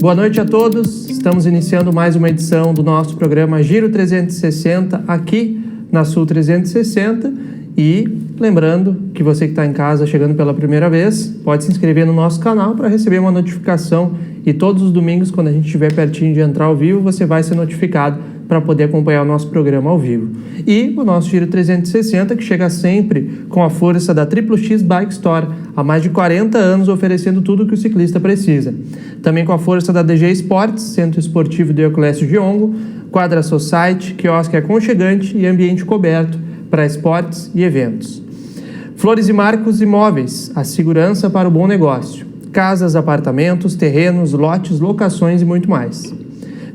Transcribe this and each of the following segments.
Boa noite a todos, estamos iniciando mais uma edição do nosso programa Giro 360 aqui na Sul 360 e lembrando que você que está em casa chegando pela primeira vez pode se inscrever no nosso canal para receber uma notificação e todos os domingos quando a gente estiver pertinho de entrar ao vivo você vai ser notificado para poder acompanhar o nosso programa ao vivo. E o nosso Giro 360 que chega sempre com a força da Triplo X Bike Store, há mais de 40 anos oferecendo tudo o que o ciclista precisa. Também com a força da DG Esportes, Centro Esportivo do Euclésio Giongo, Quadra Society, quiosque aconchegante e ambiente coberto para esportes e eventos. Flores e Marcos Imóveis, a segurança para o bom negócio. Casas, apartamentos, terrenos, lotes, locações e muito mais.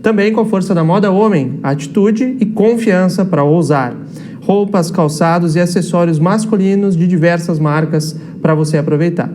Também com a força da moda homem, atitude e confiança para ousar. Roupas, calçados e acessórios masculinos de diversas marcas para você aproveitar.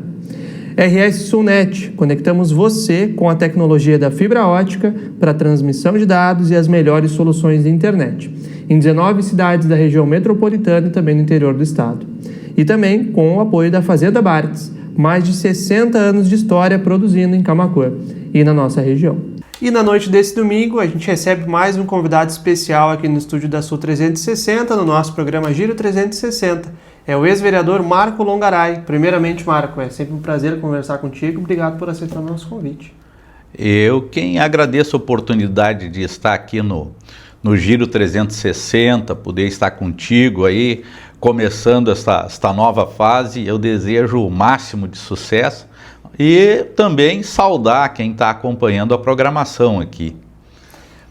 RS Sulnet, conectamos você com a tecnologia da fibra ótica para transmissão de dados e as melhores soluções de internet. Em 19 cidades da região metropolitana e também no interior do estado. E também com o apoio da Fazenda Bartz, mais de 60 anos de história produzindo em Camaquã e na nossa região. E na noite desse domingo, a gente recebe mais um convidado especial aqui no estúdio da Sul 360, no nosso programa Giro 360. É o ex-vereador Marco Longaray. Primeiramente, Marco, é sempre um prazer conversar contigo. Obrigado por aceitar o nosso convite. Eu quem agradeço a oportunidade de estar aqui no Giro 360, poder estar contigo aí, começando esta nova fase. Eu desejo o máximo de sucesso. E também saudar quem está acompanhando a programação aqui.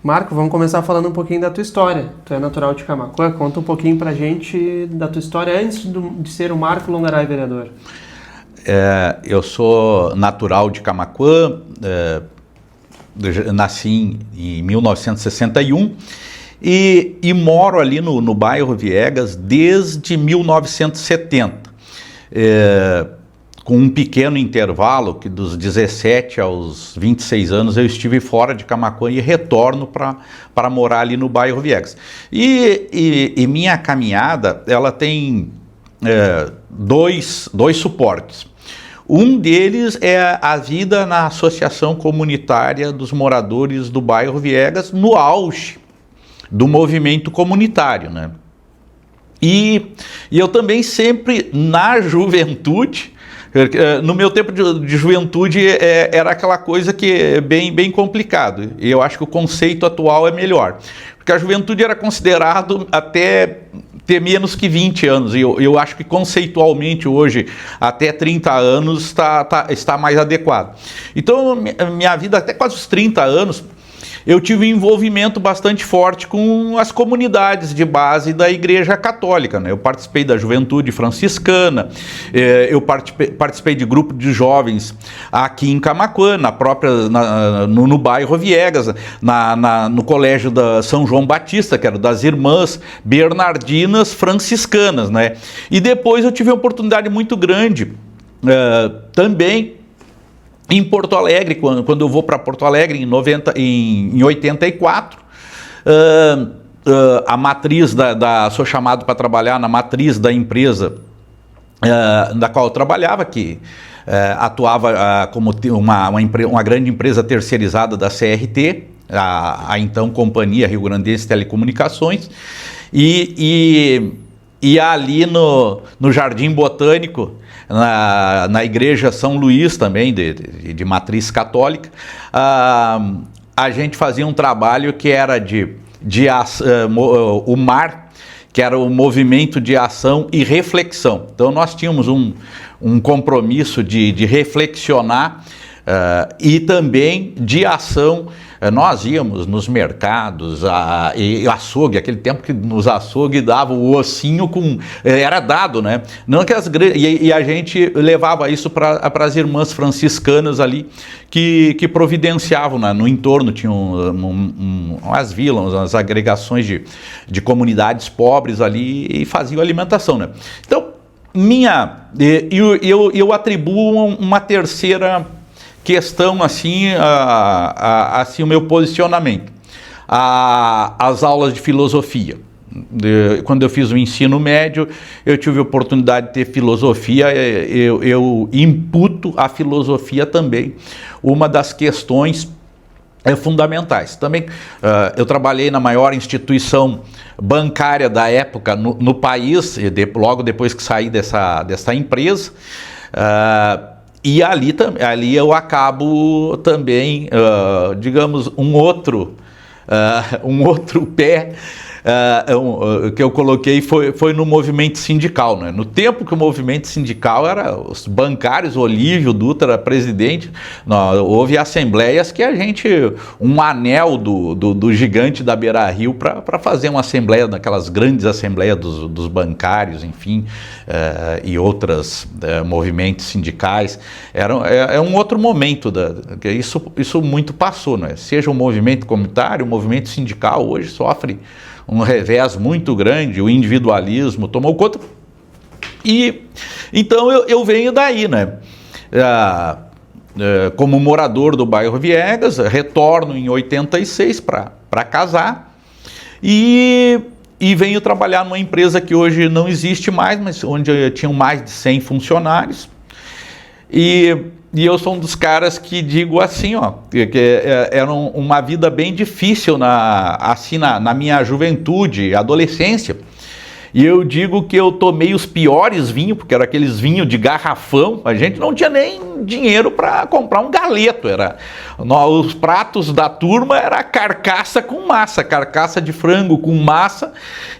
Marco, vamos começar falando um pouquinho da tua história. Tu é natural de Camaquã, conta um pouquinho pra gente da tua história antes de ser o Marco Longaray vereador. Eu sou natural de Camaquã, nasci em 1961 e moro ali no bairro Viegas desde 1970. Com um pequeno intervalo, que dos 17 aos 26 anos eu estive fora de Camaquã e retorno para morar ali no bairro Viegas. E minha caminhada, ela tem dois suportes. Um deles é a vida na Associação Comunitária dos Moradores do bairro Viegas, no auge do movimento comunitário, né? E eu também sempre, na juventude, no meu tempo de juventude era aquela coisa que é bem complicado, e eu acho que o conceito atual é melhor, porque a juventude era considerado até ter menos que 20 anos, e eu acho que conceitualmente hoje até 30 anos está mais adequado. Então minha vida até quase os 30 anos eu tive um envolvimento bastante forte com as comunidades de base da Igreja Católica, né? Eu participei da Juventude Franciscana, eu participei de grupo de jovens aqui em Camaquã, no bairro Viegas, no colégio da São João Batista, que era das Irmãs Bernardinas Franciscanas, né? E depois eu tive uma oportunidade muito grande também em Porto Alegre, quando eu vou para Porto Alegre em 84, a matriz sou chamado para trabalhar na matriz da empresa da qual eu trabalhava, que atuava como uma grande empresa terceirizada da CRT, a então Companhia Rio Grandense de Telecomunicações, e ali no Jardim Botânico, na Igreja São Luís também, de matriz católica, a gente fazia um trabalho que era o MAR, que era o Movimento de Ação e Reflexão. Então nós tínhamos um compromisso de reflexionar e também de ação. Nós íamos nos mercados, e açougue, aquele tempo que nos açougue dava o ossinho era dado, né? Não que e a gente levava isso para as irmãs franciscanas ali, que providenciavam, né? No entorno tinham as vilas, as agregações de comunidades pobres ali e faziam alimentação, né? Então, eu atribuo uma terceira questão, assim o meu posicionamento, as aulas de filosofia. Quando eu fiz o ensino médio, eu tive a oportunidade de ter filosofia, eu imputo à filosofia também uma das questões fundamentais. Também eu trabalhei na maior instituição bancária da época no país, logo depois que saí dessa empresa, e ali eu acabo também, digamos, um outro pé que eu coloquei foi no movimento sindical, né? No tempo que o movimento sindical era os bancários, Olívio Dutra presidente, houve assembleias que um anel do gigante da Beira-Rio para fazer uma assembleia, daquelas grandes assembleias dos bancários, enfim, e outros movimentos sindicais. É um outro momento, isso muito passou, né? Seja o movimento comunitário, o movimento sindical hoje sofre um revés muito grande, o individualismo tomou conta. E então eu venho daí, né? Como morador do bairro Viegas, retorno em 86 para casar e venho trabalhar numa empresa que hoje não existe mais, mas onde tinham mais de 100 funcionários. E eu sou um dos caras que digo assim, que era uma vida bem difícil na minha juventude, adolescência. E eu digo que eu tomei os piores vinhos, porque eram aqueles vinhos de garrafão. A gente não tinha nem dinheiro para comprar um galeto. Os pratos da turma era carcaça com massa, carcaça de frango com massa.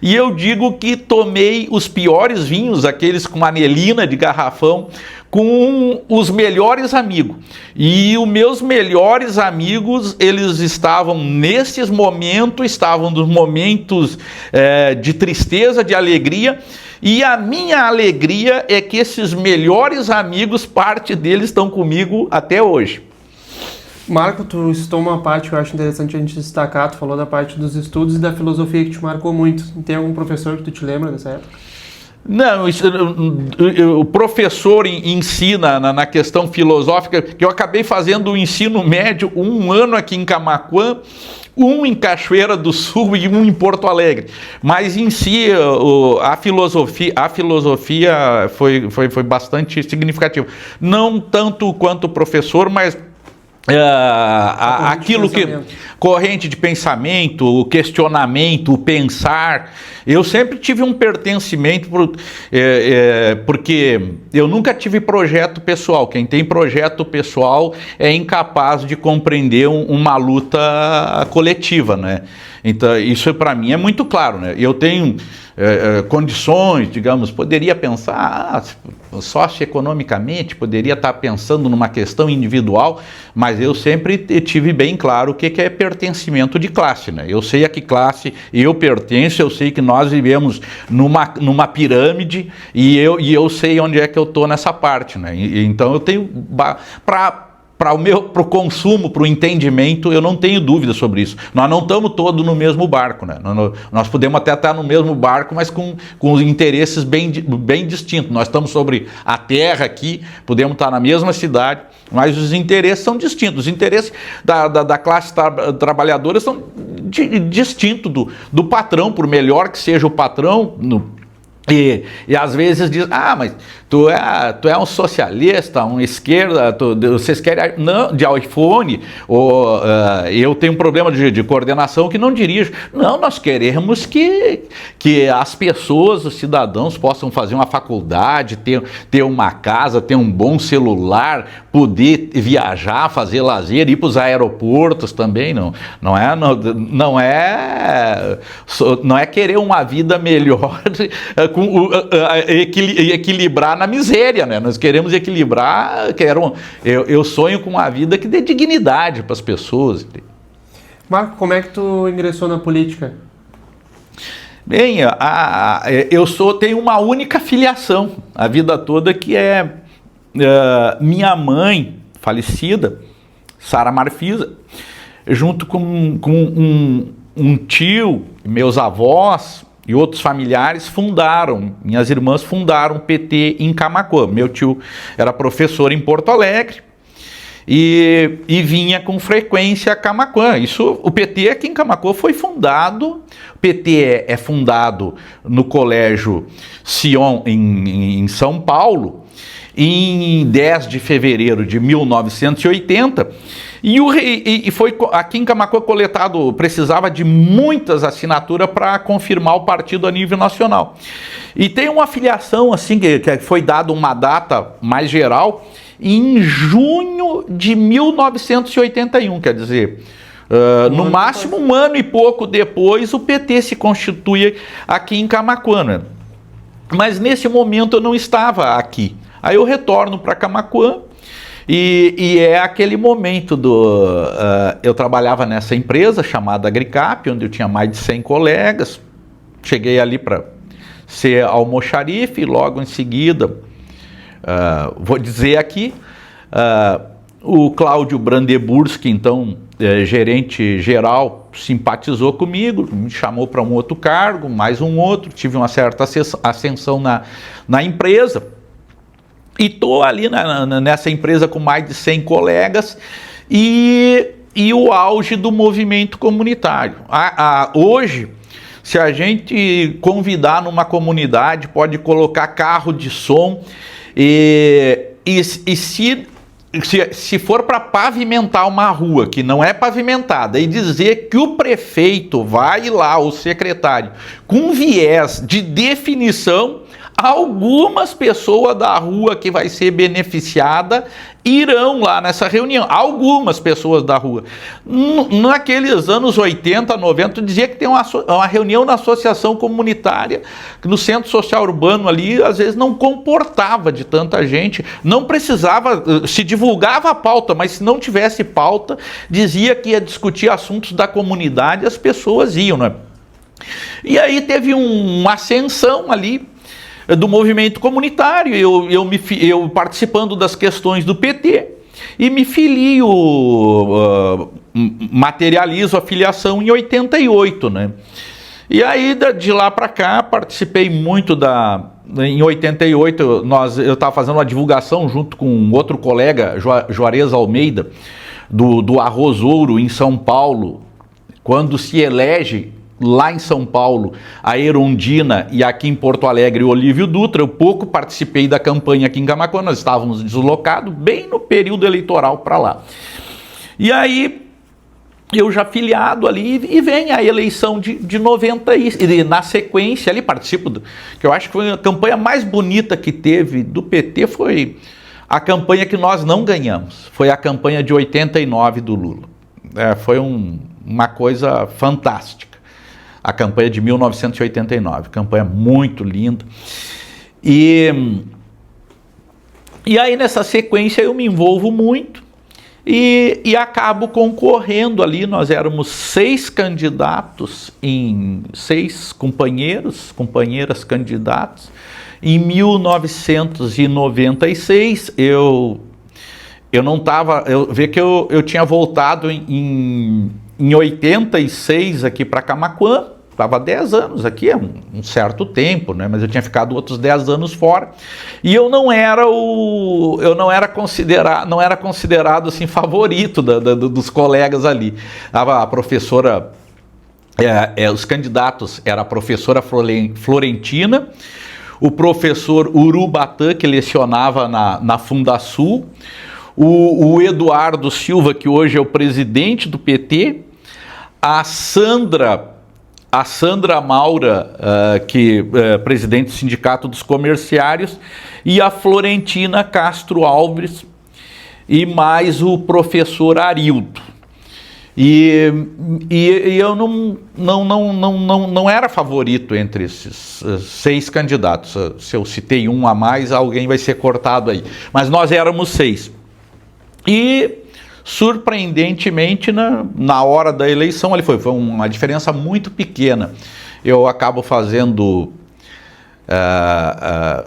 E eu digo que tomei os piores vinhos, aqueles com anelina de garrafão, com os melhores amigos. E os meus melhores amigos, eles estavam nesses momentos, estavam nos momentos de tristeza, de alegria, e a minha alegria é que esses melhores amigos, parte deles estão comigo até hoje. Marco, tu citou uma parte que eu acho interessante a gente destacar, tu falou da parte dos estudos e da filosofia que te marcou muito. Tem algum professor que tu te lembra dessa época? Não, o professor ensina na questão filosófica, que eu acabei fazendo o ensino médio 1 ano aqui em Camaquã, 1 em Cachoeira do Sul e 1 em Porto Alegre. Mas em si a filosofia foi bastante significativa. Não tanto quanto o professor, mas aquilo que corrente de pensamento, o questionamento, o pensar. Eu sempre tive um pertencimento porque eu nunca tive projeto pessoal. Quem tem projeto pessoal é incapaz de compreender uma luta coletiva, né? Então isso para mim é muito claro, né? Eu tenho condições, digamos, poderia pensar socioeconomicamente, poderia estar pensando numa questão individual, mas eu sempre tive bem claro o que é pertencimento de classe, né? Eu sei a que classe eu pertenço, eu sei que nós vivemos numa pirâmide e eu sei onde é que eu estou nessa parte, né? Então eu tenho para o consumo, para o entendimento, eu não tenho dúvida sobre isso. Nós não estamos todos no mesmo barco, né? Nós podemos até estar no mesmo barco, mas com os interesses bem distintos. Nós estamos sobre a terra aqui, podemos estar na mesma cidade, mas os interesses são distintos. Os interesses da classe trabalhadora são distintos do patrão, por melhor que seja o patrão. E às vezes diz, mas tu é um socialista, um esquerda, vocês querem não, de iPhone, ou eu tenho um problema de coordenação que não dirijo. Não, nós queremos que as pessoas, os cidadãos possam fazer uma faculdade, ter uma casa, ter um bom celular, poder viajar, fazer lazer, ir para os aeroportos também. Não é querer uma vida melhor equilibrar na miséria, né? Nós queremos equilibrar, eu sonho com uma vida que dê dignidade para as pessoas. Marco, como é que tu ingressou na política? Bem, tenho uma única filiação a vida toda, que é minha mãe falecida, Sara Marfisa, junto com um tio, meus avós e outros familiares minhas irmãs fundaram o PT em Camaquã. Meu tio era professor em Porto Alegre e vinha com frequência a Camaquã. O PT aqui em Camaquã foi fundado, o PT é fundado no Colégio Sion em São Paulo, em 10 de fevereiro de 1980, E foi aqui em Camaquã coletado, precisava de muitas assinaturas para confirmar o partido a nível nacional. E tem uma filiação assim, que foi dada uma data mais geral, em junho de 1981, quer dizer, no máximo um ano e pouco depois, o PT se constitui aqui em Camaquã, né? Mas nesse momento eu não estava aqui. Aí eu retorno para Camaquã, e é aquele momento eu trabalhava nessa empresa chamada Agricap, onde eu tinha mais de 100 colegas. Cheguei ali para ser almoxarife e logo em seguida, vou dizer aqui, o Cláudio Brandeburski, então gerente geral, simpatizou comigo, me chamou para um outro cargo, mais um outro, tive uma certa ascensão na empresa. E estou ali nessa empresa com mais de 100 colegas e o auge do movimento comunitário. Hoje, se a gente convidar numa comunidade, pode colocar carro de som se for para pavimentar uma rua que não é pavimentada e dizer que o prefeito vai lá, o secretário, com viés de definição, algumas pessoas da rua que vai ser beneficiada irão lá nessa reunião. Algumas pessoas da rua. Naqueles anos 80, 90, dizia que tem uma reunião na associação comunitária, que no centro social urbano ali, às vezes não comportava de tanta gente, não precisava, se divulgava a pauta, mas se não tivesse pauta, dizia que ia discutir assuntos da comunidade, as pessoas iam, né? E aí teve uma ascensão ali do movimento comunitário, eu participando das questões do PT, e me filio, materializo a filiação em 88, né? E aí, de lá para cá, participei muito em 88, eu estava fazendo uma divulgação junto com outro colega, Juarez Almeida, do Arroz Ouro, em São Paulo, quando se elege lá em São Paulo a Erundina e aqui em Porto Alegre o Olívio Dutra. Eu pouco participei da campanha aqui em Camaquã, nós estávamos deslocados bem no período eleitoral para lá. E aí eu já filiado ali, e vem a eleição de 90, e na sequência ali participo, que eu acho que foi a campanha mais bonita que teve do PT, foi a campanha que nós não ganhamos, foi a campanha de 89 do Lula. Foi uma coisa fantástica. A campanha de 1989, campanha muito linda. E aí nessa sequência eu me envolvo muito e acabo concorrendo ali. Nós éramos 6 candidatos, 6 companheiras candidatos. Em 1996 eu não estava, vê que eu tinha voltado em 86 aqui para Camaquã, estava 10 anos aqui, um certo tempo, né? Mas eu tinha ficado outros 10 anos fora, e eu não era considerado assim favorito dos colegas ali. A professora, os candidatos era a professora Florentina, o professor Urubatã, que lecionava na Fundasul, o Eduardo Silva, que hoje é o presidente do PT, a Sandra Maura, que é presidente do Sindicato dos Comerciários, e a Florentina Castro Alves, e mais o professor Arildo. E eu não era favorito entre esses 6 candidatos. Se eu citei um a mais, alguém vai ser cortado aí. Mas nós éramos 6. E surpreendentemente, na hora da eleição, ali foi uma diferença muito pequena. Eu acabo fazendo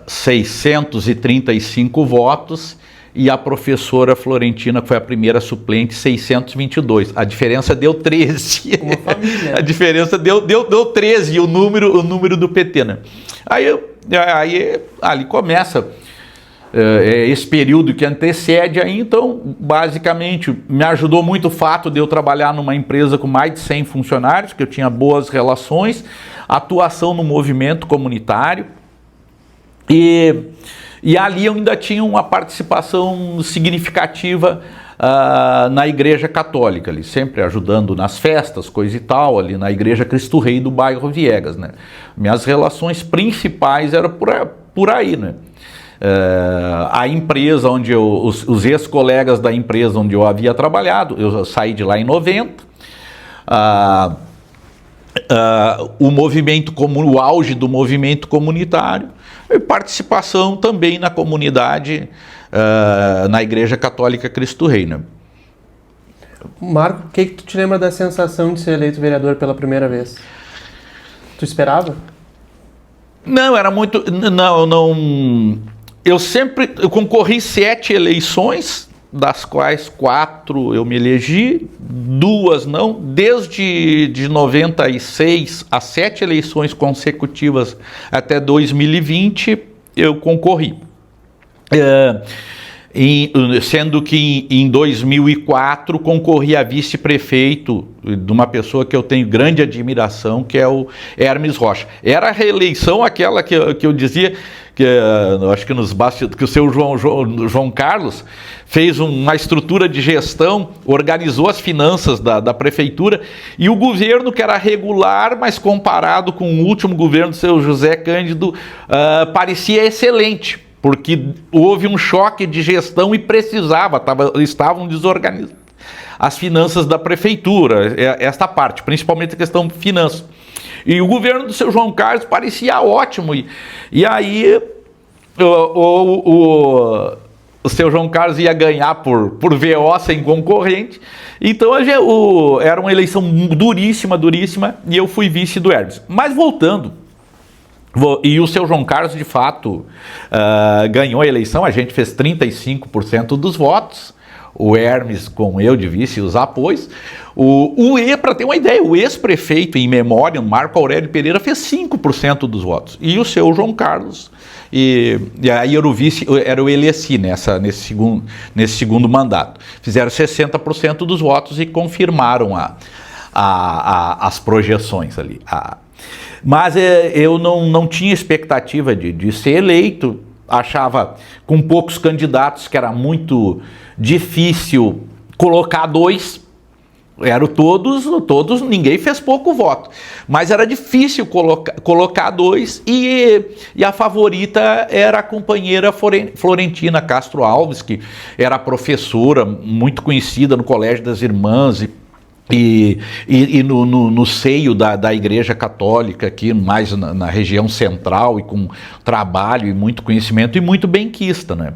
635 votos e a professora Florentina, que foi a primeira suplente, 622. A diferença deu 13. Uma família. A diferença deu 13, o número do PT, né? Aí ali começa esse período que antecede aí. Então, basicamente, me ajudou muito o fato de eu trabalhar numa empresa com mais de 100 funcionários, que eu tinha boas relações, atuação no movimento comunitário, e ali eu ainda tinha uma participação significativa na Igreja Católica, ali, sempre ajudando nas festas, coisa e tal, ali na Igreja Cristo Rei do bairro Viegas, né? Minhas relações principais eram por aí, né? A empresa onde os ex-colegas da empresa onde eu havia trabalhado, eu saí de lá em 90, o movimento o auge do movimento comunitário e participação também na comunidade, na Igreja Católica Cristo Rei, né? Marco, o que tu te lembra da sensação de ser eleito vereador pela primeira vez? Tu esperava? Não, era muito... Não... Eu concorri 7 eleições, das quais 4 eu me elegi, 2 não. Desde de 96 a 7 eleições consecutivas até 2020 eu concorri. Sendo que em 2004 concorri a vice-prefeito de uma pessoa que eu tenho grande admiração, que é o Hermes Rocha. Era a reeleição aquela que eu dizia, que acho que nos bastidores, que o seu João Carlos fez uma estrutura de gestão, organizou as finanças da prefeitura, e o governo, que era regular, mas comparado com o último governo do seu José Cândido, parecia excelente, porque houve um choque de gestão e estavam desorganizadas as finanças da prefeitura, esta parte, principalmente a questão de finanças. E o governo do seu João Carlos parecia ótimo, e aí o seu João Carlos ia ganhar por VO sem concorrente, então era uma eleição duríssima, e eu fui vice do Hermes. Mas voltando, e o seu João Carlos, de fato, ganhou a eleição, a gente fez 35% dos votos, o Hermes com eu de vice e os apoios. Para ter uma ideia, o ex-prefeito em memória, Marco Aurélio Pereira, fez 5% dos votos. E o seu João Carlos, e aí era o vice, era o Eliassi nesse segundo mandato. Fizeram 60% dos votos e confirmaram as projeções ali. Mas eu não tinha expectativa de ser eleito, achava com poucos candidatos que era muito difícil colocar 2, eram todos, ninguém fez pouco voto, mas era difícil colocar 2, e a favorita era a companheira Florentina Castro Alves, que era professora muito conhecida no Colégio das Irmãs e no seio da Igreja Católica aqui, mais na região central, e com trabalho e muito conhecimento e muito benquista, né?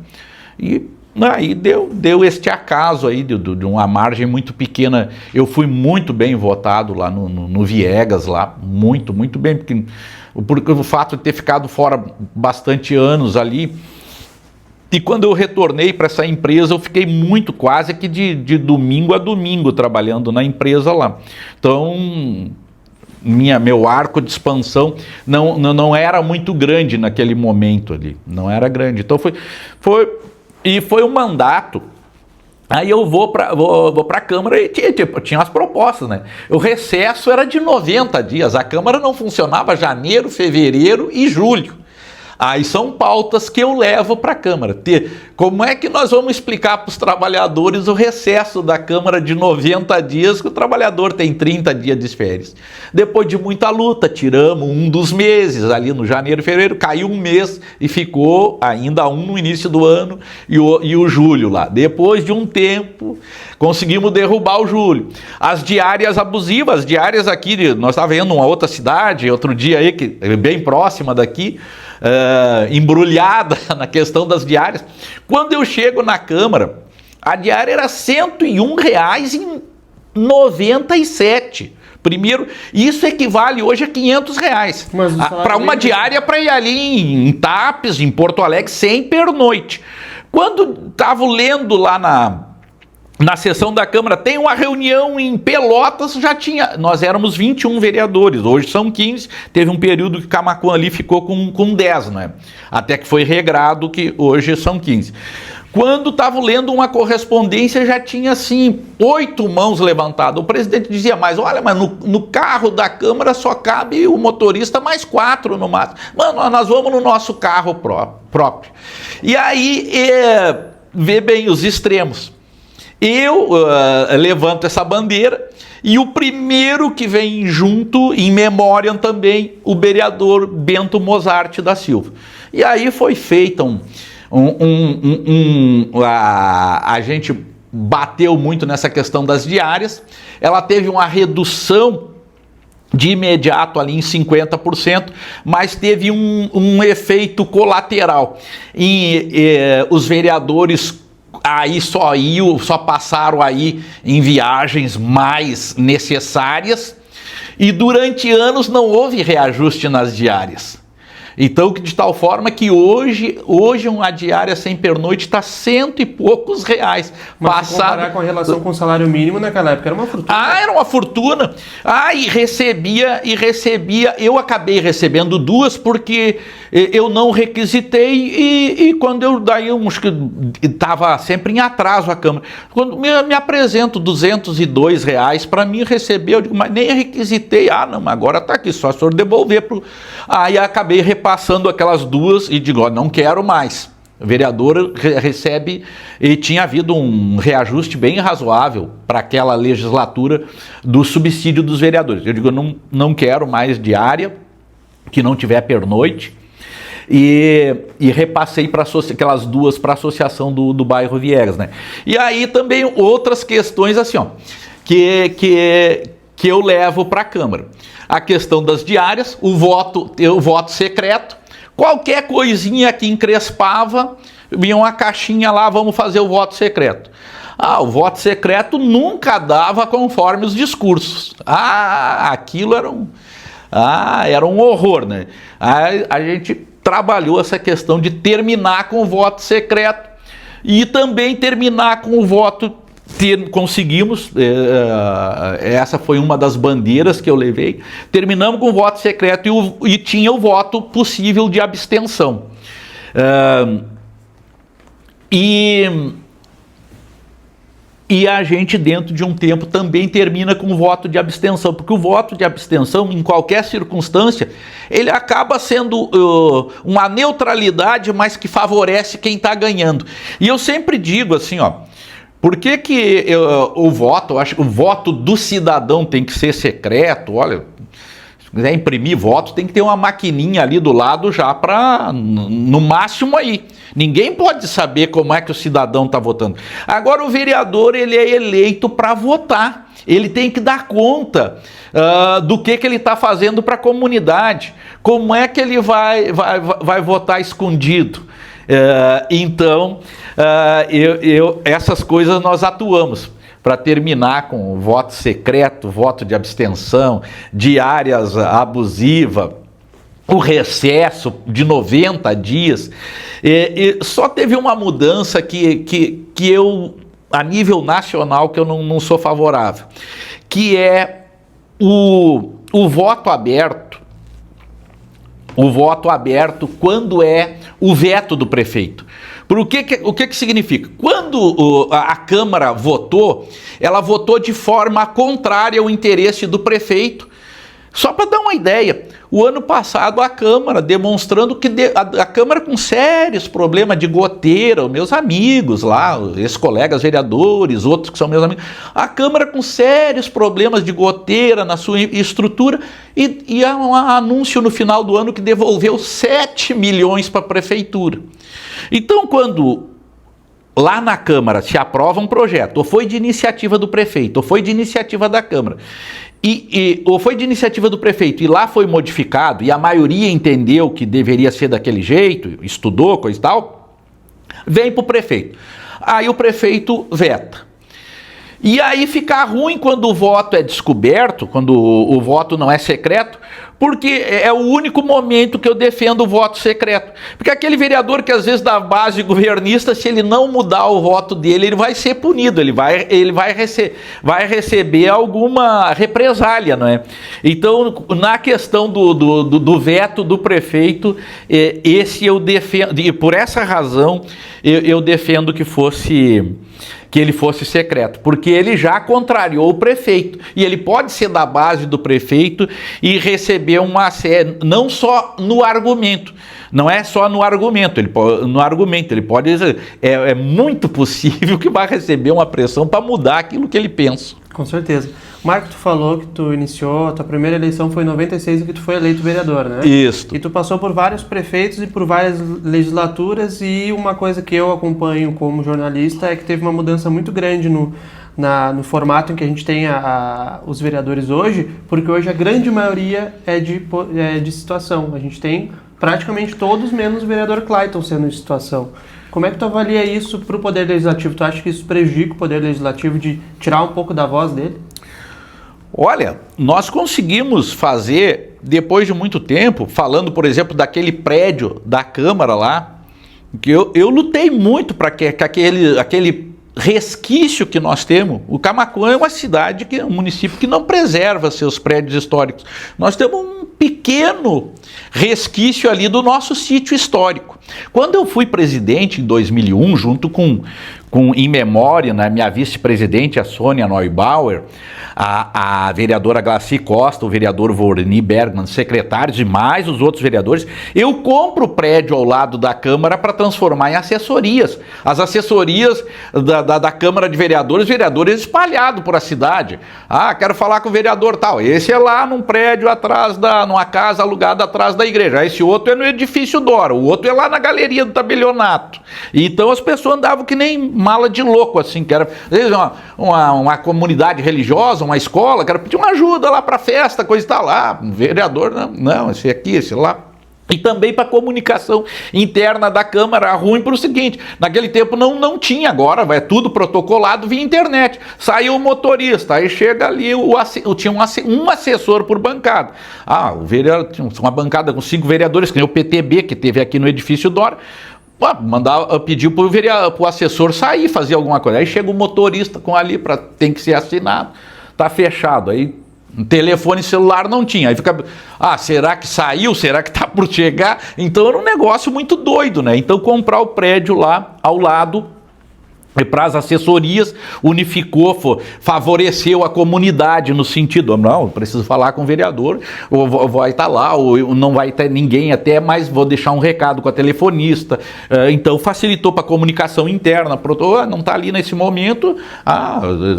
E aí deu este acaso aí de uma margem muito pequena. Eu fui muito bem votado lá no Viegas, lá, muito bem, porque o fato de ter ficado fora bastante anos ali. E quando eu retornei para essa empresa, eu fiquei quase que de domingo a domingo trabalhando na empresa lá. Então, meu arco de expansão não era muito grande naquele momento ali, não era grande. Então foi um mandato. Aí eu vou para a Câmara e tinha as propostas, né? O recesso era de 90 dias, a Câmara não funcionava janeiro, fevereiro e julho. Aí são pautas que eu levo para a Câmara. Como é que nós vamos explicar para os trabalhadores o recesso da Câmara de 90 dias, que o trabalhador tem 30 dias de férias? Depois de muita luta, tiramos um dos meses, ali no janeiro e fevereiro, caiu um mês e ficou ainda um no início do ano e o julho lá. Depois de um tempo, conseguimos derrubar o julho. As diárias abusivas, as diárias aqui, nós estávamos vendo uma outra cidade, outro dia aí, bem próxima daqui, embrulhada na questão das diárias. Quando eu chego na Câmara, a diária era R$ 101,97. Primeiro, isso equivale hoje a R$ 500. Para uma diária para ir ali em Tapes, em Porto Alegre, sem pernoite. Quando estava lendo lá na sessão da Câmara, tem uma reunião em Pelotas, nós éramos 21 vereadores, hoje são 15, teve um período que Camaquã ali ficou com 10, né? Até que foi regrado, que hoje são 15. Quando estava lendo uma correspondência, já tinha assim 8 mãos levantadas. O presidente dizia mas no carro da Câmara só cabe o motorista mais 4 no máximo. Mano, nós vamos no nosso carro próprio. E aí, vê bem os extremos. Eu levanto essa bandeira e o primeiro que vem junto, em memória também, o vereador Bento Mozart da Silva. E aí foi feita a gente bateu muito nessa questão das diárias, ela teve uma redução de imediato ali em 50%, mas teve um efeito colateral. Os vereadores aí só passaram aí em viagens mais necessárias e durante anos não houve reajuste nas diárias. Então, de tal forma que hoje uma diária sem pernoite está R$100 e poucos. Mas se comparar com a relação com o salário mínimo naquela época, era uma fortuna. Era uma fortuna. E recebia, eu acabei recebendo 2 porque eu não requisitei e quando eu estava sempre em atraso a Câmara. Quando me apresento R$202 para mim receber, eu digo, mas nem requisitei. Não, agora está aqui, só se for devolver. Aí acabei repassando aquelas 2 e digo, não quero mais. O vereador recebe, e tinha havido um reajuste bem razoável para aquela legislatura do subsídio dos vereadores. Eu digo, não quero mais diária, que não tiver pernoite, e repassei para aquelas 2 para a associação do bairro Viegas, né? E aí também outras questões assim, que eu levo para a Câmara. A questão das diárias, o voto secreto, qualquer coisinha que encrespava, vinha uma caixinha lá, vamos fazer o voto secreto. O voto secreto nunca dava conforme os discursos. Aquilo era um horror, né? A gente trabalhou essa questão de terminar com o voto secreto e também terminar com o voto. Conseguimos, essa foi uma das bandeiras que eu levei. Terminamos com o voto secreto e tinha o voto possível de abstenção. E a gente, dentro de um tempo, também termina com o voto de abstenção, porque o voto de abstenção, em qualquer circunstância, ele acaba sendo uma neutralidade, mas que favorece quem está ganhando. E eu sempre digo assim, por que o voto, eu acho que o voto do cidadão tem que ser secreto? Olha, se quiser imprimir voto, tem que ter uma maquininha ali do lado já para, no máximo aí. Ninguém pode saber como é que o cidadão está votando. Agora o vereador, ele é eleito para votar. Ele tem que dar conta do que ele está fazendo para a comunidade. Como é que ele vai votar escondido? Então, essas coisas nós atuamos para terminar com o voto secreto, voto de abstenção, diárias abusivas, o recesso de 90 dias. Só teve uma mudança que eu, a nível nacional, que eu não sou favorável, que é o voto aberto. O voto aberto quando é o veto do prefeito. O que significa? Quando a Câmara votou, ela votou de forma contrária ao interesse do prefeito. Só para dar uma ideia, o ano passado a Câmara demonstrando que a Câmara com sérios problemas de goteira, meus amigos lá, ex-colegas vereadores, outros que são meus amigos, a Câmara com sérios problemas de goteira na sua estrutura e há um anúncio no final do ano que devolveu 7 milhões para a Prefeitura. Então, quando lá na Câmara se aprova um projeto, ou foi de iniciativa do prefeito, ou foi de iniciativa da Câmara, ou foi de iniciativa do prefeito e lá foi modificado, e a maioria entendeu que deveria ser daquele jeito, estudou, coisa e tal, vem para o prefeito. Aí o prefeito veta. E aí fica ruim quando o voto é descoberto, quando o voto não é secreto, porque é o único momento que eu defendo o voto secreto. Porque aquele vereador que às vezes da base governista, se ele não mudar o voto dele, ele vai ser punido, ele vai receber alguma represália, não é? Então, na questão do veto do prefeito, esse eu defendo, e por essa razão eu defendo que fosse que ele fosse secreto, porque ele já contrariou o prefeito, e ele pode ser da base do prefeito e receber uma série, não só no argumento, não é só no argumento, ele pode, é muito possível que vai receber uma pressão para mudar aquilo que ele pensa. Com certeza. Marco, tu falou que tu iniciou, a tua primeira eleição foi em 96 e que tu foi eleito vereador, né? Isso. E tu passou por vários prefeitos e por várias legislaturas, e uma coisa que eu acompanho como jornalista é que teve uma mudança muito grande no formato em que a gente tem os vereadores hoje, porque hoje a grande maioria é de situação. A gente tem praticamente todos, menos o vereador Clayton sendo de situação. Como é que tu avalia isso para o Poder Legislativo? Tu acha que isso prejudica o Poder Legislativo de tirar um pouco da voz dele? Olha, nós conseguimos fazer, depois de muito tempo, falando, por exemplo, daquele prédio da Câmara lá, que eu lutei muito para que aquele resquício que nós temos. O Camaquã é uma cidade, um município que não preserva seus prédios históricos. Nós temos um pequeno resquício ali do nosso sítio histórico. Quando eu fui presidente em 2001, junto com em memória, na minha vice-presidente, a Sônia Neubauer, a vereadora Glaci Costa, o vereador Vorni Bergman, secretários e mais os outros vereadores, eu compro o prédio ao lado da Câmara para transformar em assessorias. As assessorias da Câmara de Vereadores espalhados por a cidade. Ah, quero falar com o vereador tal. Esse é lá num prédio atrás numa casa alugada atrás da igreja. Esse outro é no edifício Dora. O outro é lá na galeria do tabelionato. Então as pessoas andavam que nem mala de louco, assim, que era uma comunidade religiosa, uma escola, quero pedir uma ajuda lá para festa, coisa e tal. Lá, vereador, não, esse aqui, esse lá. E também para a comunicação interna da Câmara, ruim para o seguinte, naquele tempo não tinha, agora vai tudo protocolado via internet. Saiu o motorista, aí chega ali, tinha um assessor por bancada. O vereador tinha uma bancada com 5 vereadores, que nem o PTB, que teve aqui no edifício Dora, pediu para o assessor sair, fazer alguma coisa. Aí chega o motorista tem que ser assinado, tá fechado, aí telefone celular não tinha, aí fica, será que saiu, será que tá por chegar? Então era um negócio muito doido, né? Então comprar o prédio lá ao lado, para as assessorias, unificou, favoreceu a comunidade no sentido, não, preciso falar com o vereador, ou vai estar lá, ou não vai ter ninguém até, mas vou deixar um recado com a telefonista. Então facilitou para a comunicação interna, não está ali nesse momento,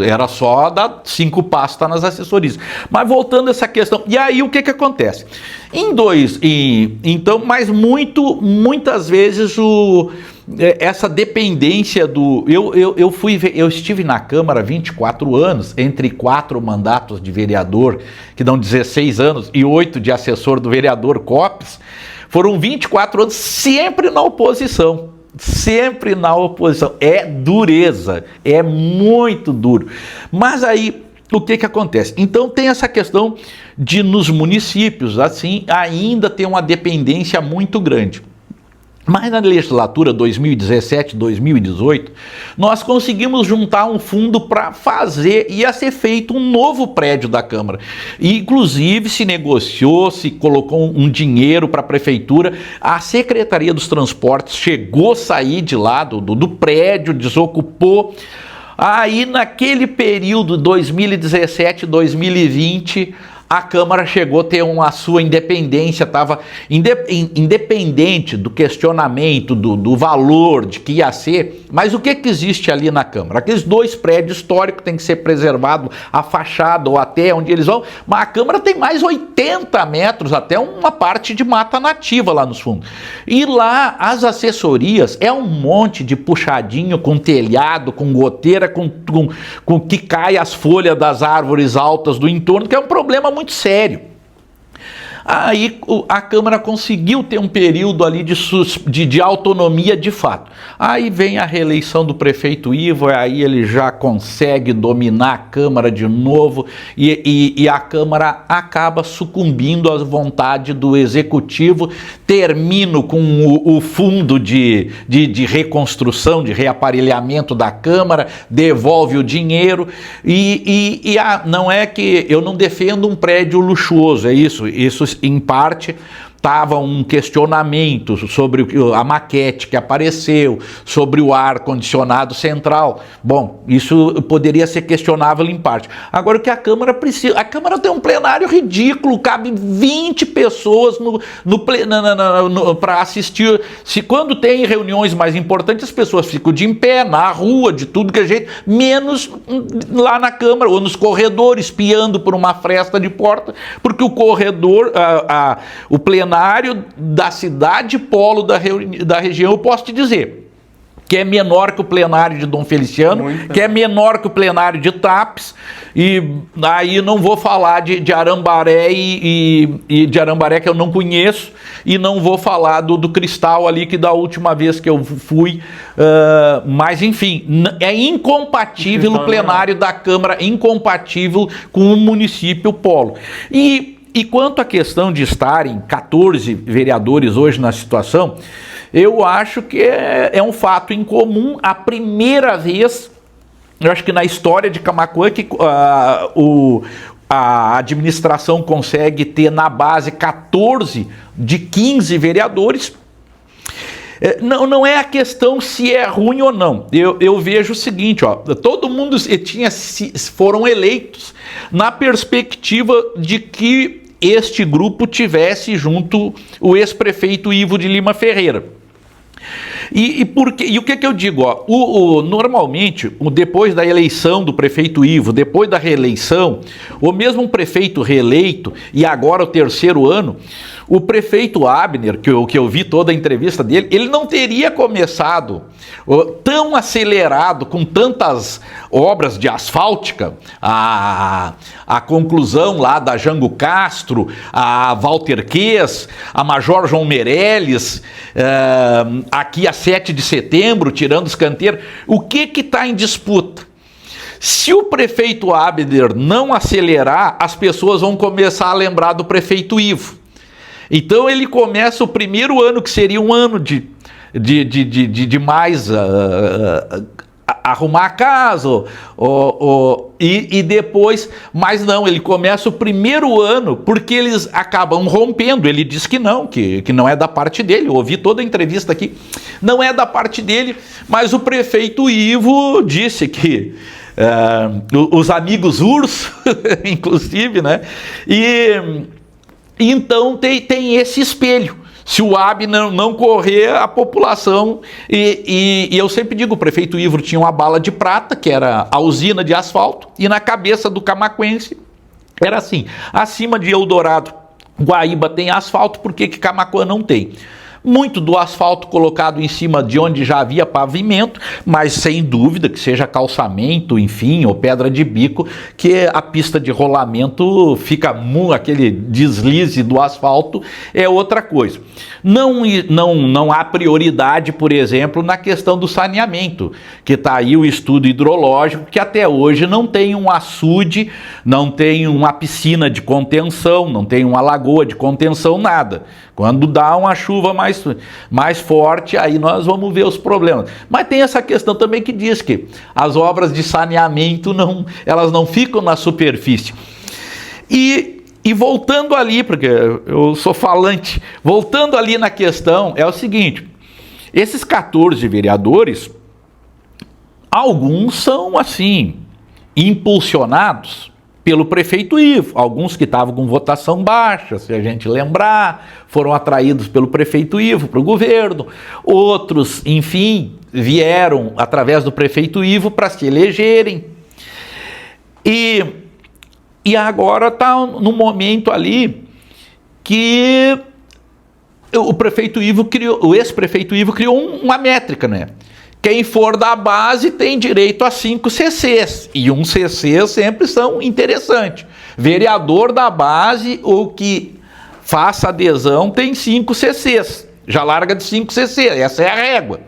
era só dar 5 passos, tá nas assessorias. Mas voltando a essa questão, e aí o que acontece? Então, mas muitas vezes essa dependência eu estive na Câmara 24 anos, entre 4 mandatos de vereador, que dão 16 anos, e 8 de assessor do vereador Copes, foram 24 anos sempre na oposição. Sempre na oposição. É dureza, é muito duro. Mas aí, o que acontece? Então tem essa questão de nos municípios, assim, ainda tem uma dependência muito grande. Mas na legislatura 2017-2018, nós conseguimos juntar um fundo para ia ser feito um novo prédio da Câmara. E, inclusive, se negociou, se colocou um dinheiro para a Prefeitura, a Secretaria dos Transportes chegou a sair de lá do prédio, desocupou. Aí, naquele período 2017-2020, a Câmara chegou a ter a sua independência, estava independente do questionamento, do valor, de que ia ser, mas o que existe ali na Câmara? Aqueles 2 prédios históricos têm que ser preservados, a fachada ou até onde eles vão, mas a Câmara tem mais 80 metros, até uma parte de mata nativa lá nos fundos. E lá, as assessorias, é um monte de puxadinho com telhado, com goteira, com que cai as folhas das árvores altas do entorno, que é um problema muito sério. Aí a Câmara conseguiu ter um período ali de autonomia de fato. Aí vem a reeleição do prefeito Ivo, aí ele já consegue dominar a Câmara de novo e a Câmara acaba sucumbindo à vontade do Executivo. Termino com o fundo de reconstrução, de reaparelhamento da Câmara, devolve o dinheiro não é que eu não defendo um prédio luxuoso, é isso em parte, estava um questionamento sobre a maquete que apareceu, sobre o ar-condicionado central. Bom, isso poderia ser questionável em parte. Agora, o que a Câmara precisa... A Câmara tem um plenário ridículo, cabe 20 pessoas para assistir. Se quando tem reuniões mais importantes, as pessoas ficam de em pé, na rua, de tudo que é jeito, menos lá na Câmara, ou nos corredores, espiando por uma fresta de porta, porque o corredor, o plenário da cidade polo da região, eu posso te dizer, que é menor que o plenário de Dom Feliciano, que é menor que o plenário de Tapes, e aí não vou falar de Arambaré e de Arambaré, que eu não conheço, e não vou falar do Cristal ali, que da última vez que eu fui, mas enfim, é incompatível o plenário da Câmara, incompatível com o município polo. E quanto à questão de estarem 14 vereadores hoje na situação, eu acho que é um fato incomum. A primeira vez, eu acho que na história de Camaquã, que a administração consegue ter na base 14 de 15 vereadores. Não é a questão se é ruim ou não. Eu vejo o seguinte, ó, todo mundo foram eleitos na perspectiva de que este grupo tivesse junto o ex-prefeito Ivo de Lima Ferreira. E o que eu digo? Ó, normalmente, depois da eleição do prefeito Ivo, depois da reeleição, ou mesmo um prefeito reeleito, e agora o terceiro ano, o prefeito Abner, que eu vi toda a entrevista dele, ele não teria começado tão acelerado, com tantas obras de asfáltica, a conclusão lá da Jango Castro, a Walter Quez, a Major João Meirelles, aqui a 7 de setembro, tirando os canteiros. O que está em disputa? Se o prefeito Abner não acelerar, as pessoas vão começar a lembrar do prefeito Ivo. Então ele começa o primeiro ano, que seria um ano de mais arrumar a casa, e depois, mas não, ele começa o primeiro ano porque eles acabam rompendo. Ele diz que não é da parte dele. Eu ouvi toda a entrevista aqui, não é da parte dele, mas o prefeito Ivo disse que os amigos urso, inclusive, né? E então tem esse espelho. Se o Abner não correr, a população... E eu sempre digo, o prefeito Ivo tinha uma bala de prata, que era a usina de asfalto, e na cabeça do camaquense era assim: acima de Eldorado, Guaíba tem asfalto, por que Camaquã não tem? Muito do asfalto colocado em cima de onde já havia pavimento, mas sem dúvida que seja calçamento, enfim, ou pedra de bico, que a pista de rolamento fica aquele deslize do asfalto, é outra coisa. Não há prioridade, por exemplo, na questão do saneamento, que está aí o estudo hidrológico, que até hoje não tem um açude, não tem uma piscina de contenção, não tem uma lagoa de contenção, nada. Quando dá uma chuva mais forte, aí nós vamos ver os problemas. Mas tem essa questão também que diz que as obras de saneamento elas não ficam na superfície. E voltando ali, porque eu sou falante, voltando ali na questão, é o seguinte: esses 14 vereadores, alguns são assim, impulsionados pelo prefeito Ivo. Alguns que estavam com votação baixa, se a gente lembrar, foram atraídos pelo prefeito Ivo para o governo. Outros, enfim, vieram através do prefeito Ivo para se elegerem. E agora está no momento ali que o prefeito Ivo o ex-prefeito Ivo criou uma métrica, né? Quem for da base tem direito a 5 CCs, e um CC sempre são interessantes. Vereador da base ou que faça adesão tem 5 CCs, já larga de 5 CC, essa é a régua.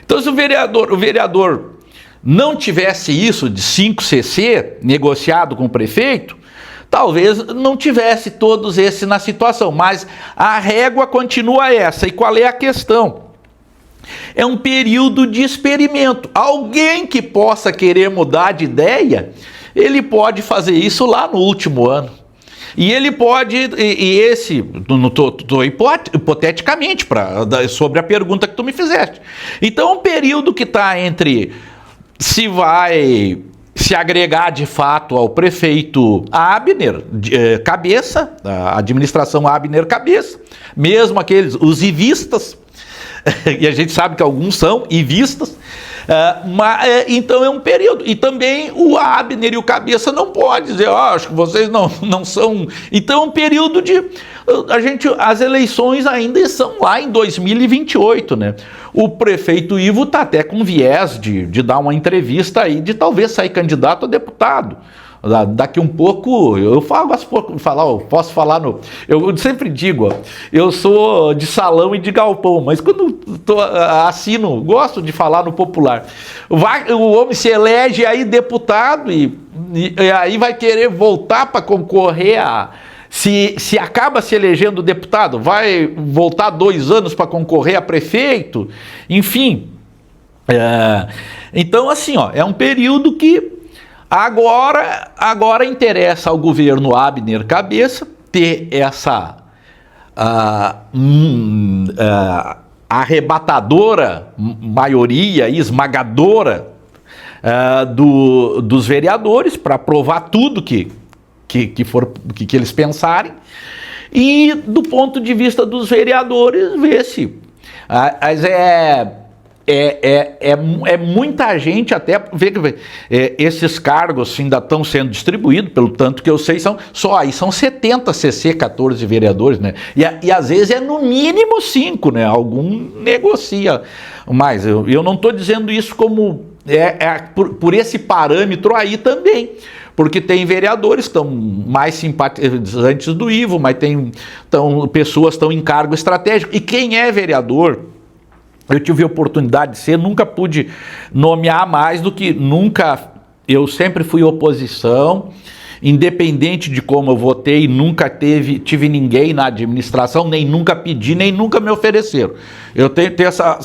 Então, se o vereador não tivesse isso de 5 CC negociado com o prefeito, talvez não tivesse todos esses na situação, mas a régua continua essa. E qual é a questão? É um período de experimento. Alguém que possa querer mudar de ideia, ele pode fazer isso lá no último ano. E ele pode, hipoteticamente, sobre a pergunta que tu me fizeste. Então, um período que está entre se vai se agregar de fato ao prefeito Abner Cabeça, a administração Abner Cabeça, mesmo os ivistas, e a gente sabe que alguns são ivistas, então é um período. E também o Abner e o Cabeça não podem dizer, acho que vocês não são. Então é um período de. As eleições ainda são lá em 2028, né? O prefeito Ivo está até com viés de dar uma entrevista aí, de talvez sair candidato a deputado. Daqui um pouco, posso falar eu sempre digo, eu sou de salão e de galpão, mas quando assino, gosto de falar no popular. O homem se elege aí deputado e aí vai querer voltar para concorrer se acaba se elegendo deputado, vai voltar 2 anos para concorrer a prefeito, enfim. Então, assim, é um período que agora interessa ao governo Abner Cabeça ter essa arrebatadora maioria esmagadora dos vereadores para aprovar tudo que eles pensarem, e do ponto de vista dos vereadores ver se muita gente até vê que esses cargos ainda estão sendo distribuídos, pelo tanto que eu sei, são 70 CC, 14 vereadores, né? E às vezes é no mínimo 5, né? Algum negocia mais. Eu não estou dizendo isso como por esse parâmetro aí também, porque tem vereadores que estão mais simpatizantes do Ivo, mas pessoas que estão em cargo estratégico. E quem é vereador, eu tive a oportunidade de ser, nunca pude nomear mais do que nunca. Eu sempre fui oposição, independente de como eu votei, nunca tive ninguém na administração, nem nunca pedi, nem nunca me ofereceram. Eu tenho essa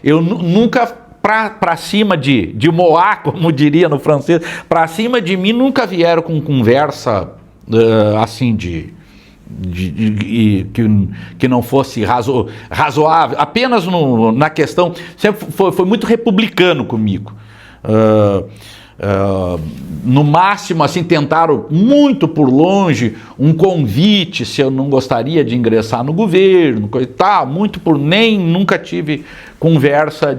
eu nunca para cima de Moá, como diria no francês, para cima de mim nunca vieram com conversa assim que não fosse razoável, apenas na questão, sempre foi muito republicano comigo. No máximo, assim, tentaram muito por longe um convite, se eu não gostaria de ingressar no governo, nunca tive conversa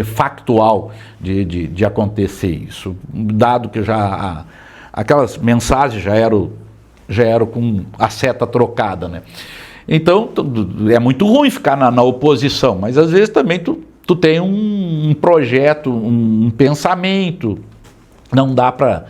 factual de acontecer isso, dado que já aquelas mensagens já eram com a seta trocada, né? Então, é muito ruim ficar na oposição, mas às vezes também tu tem um projeto, um pensamento, não dá para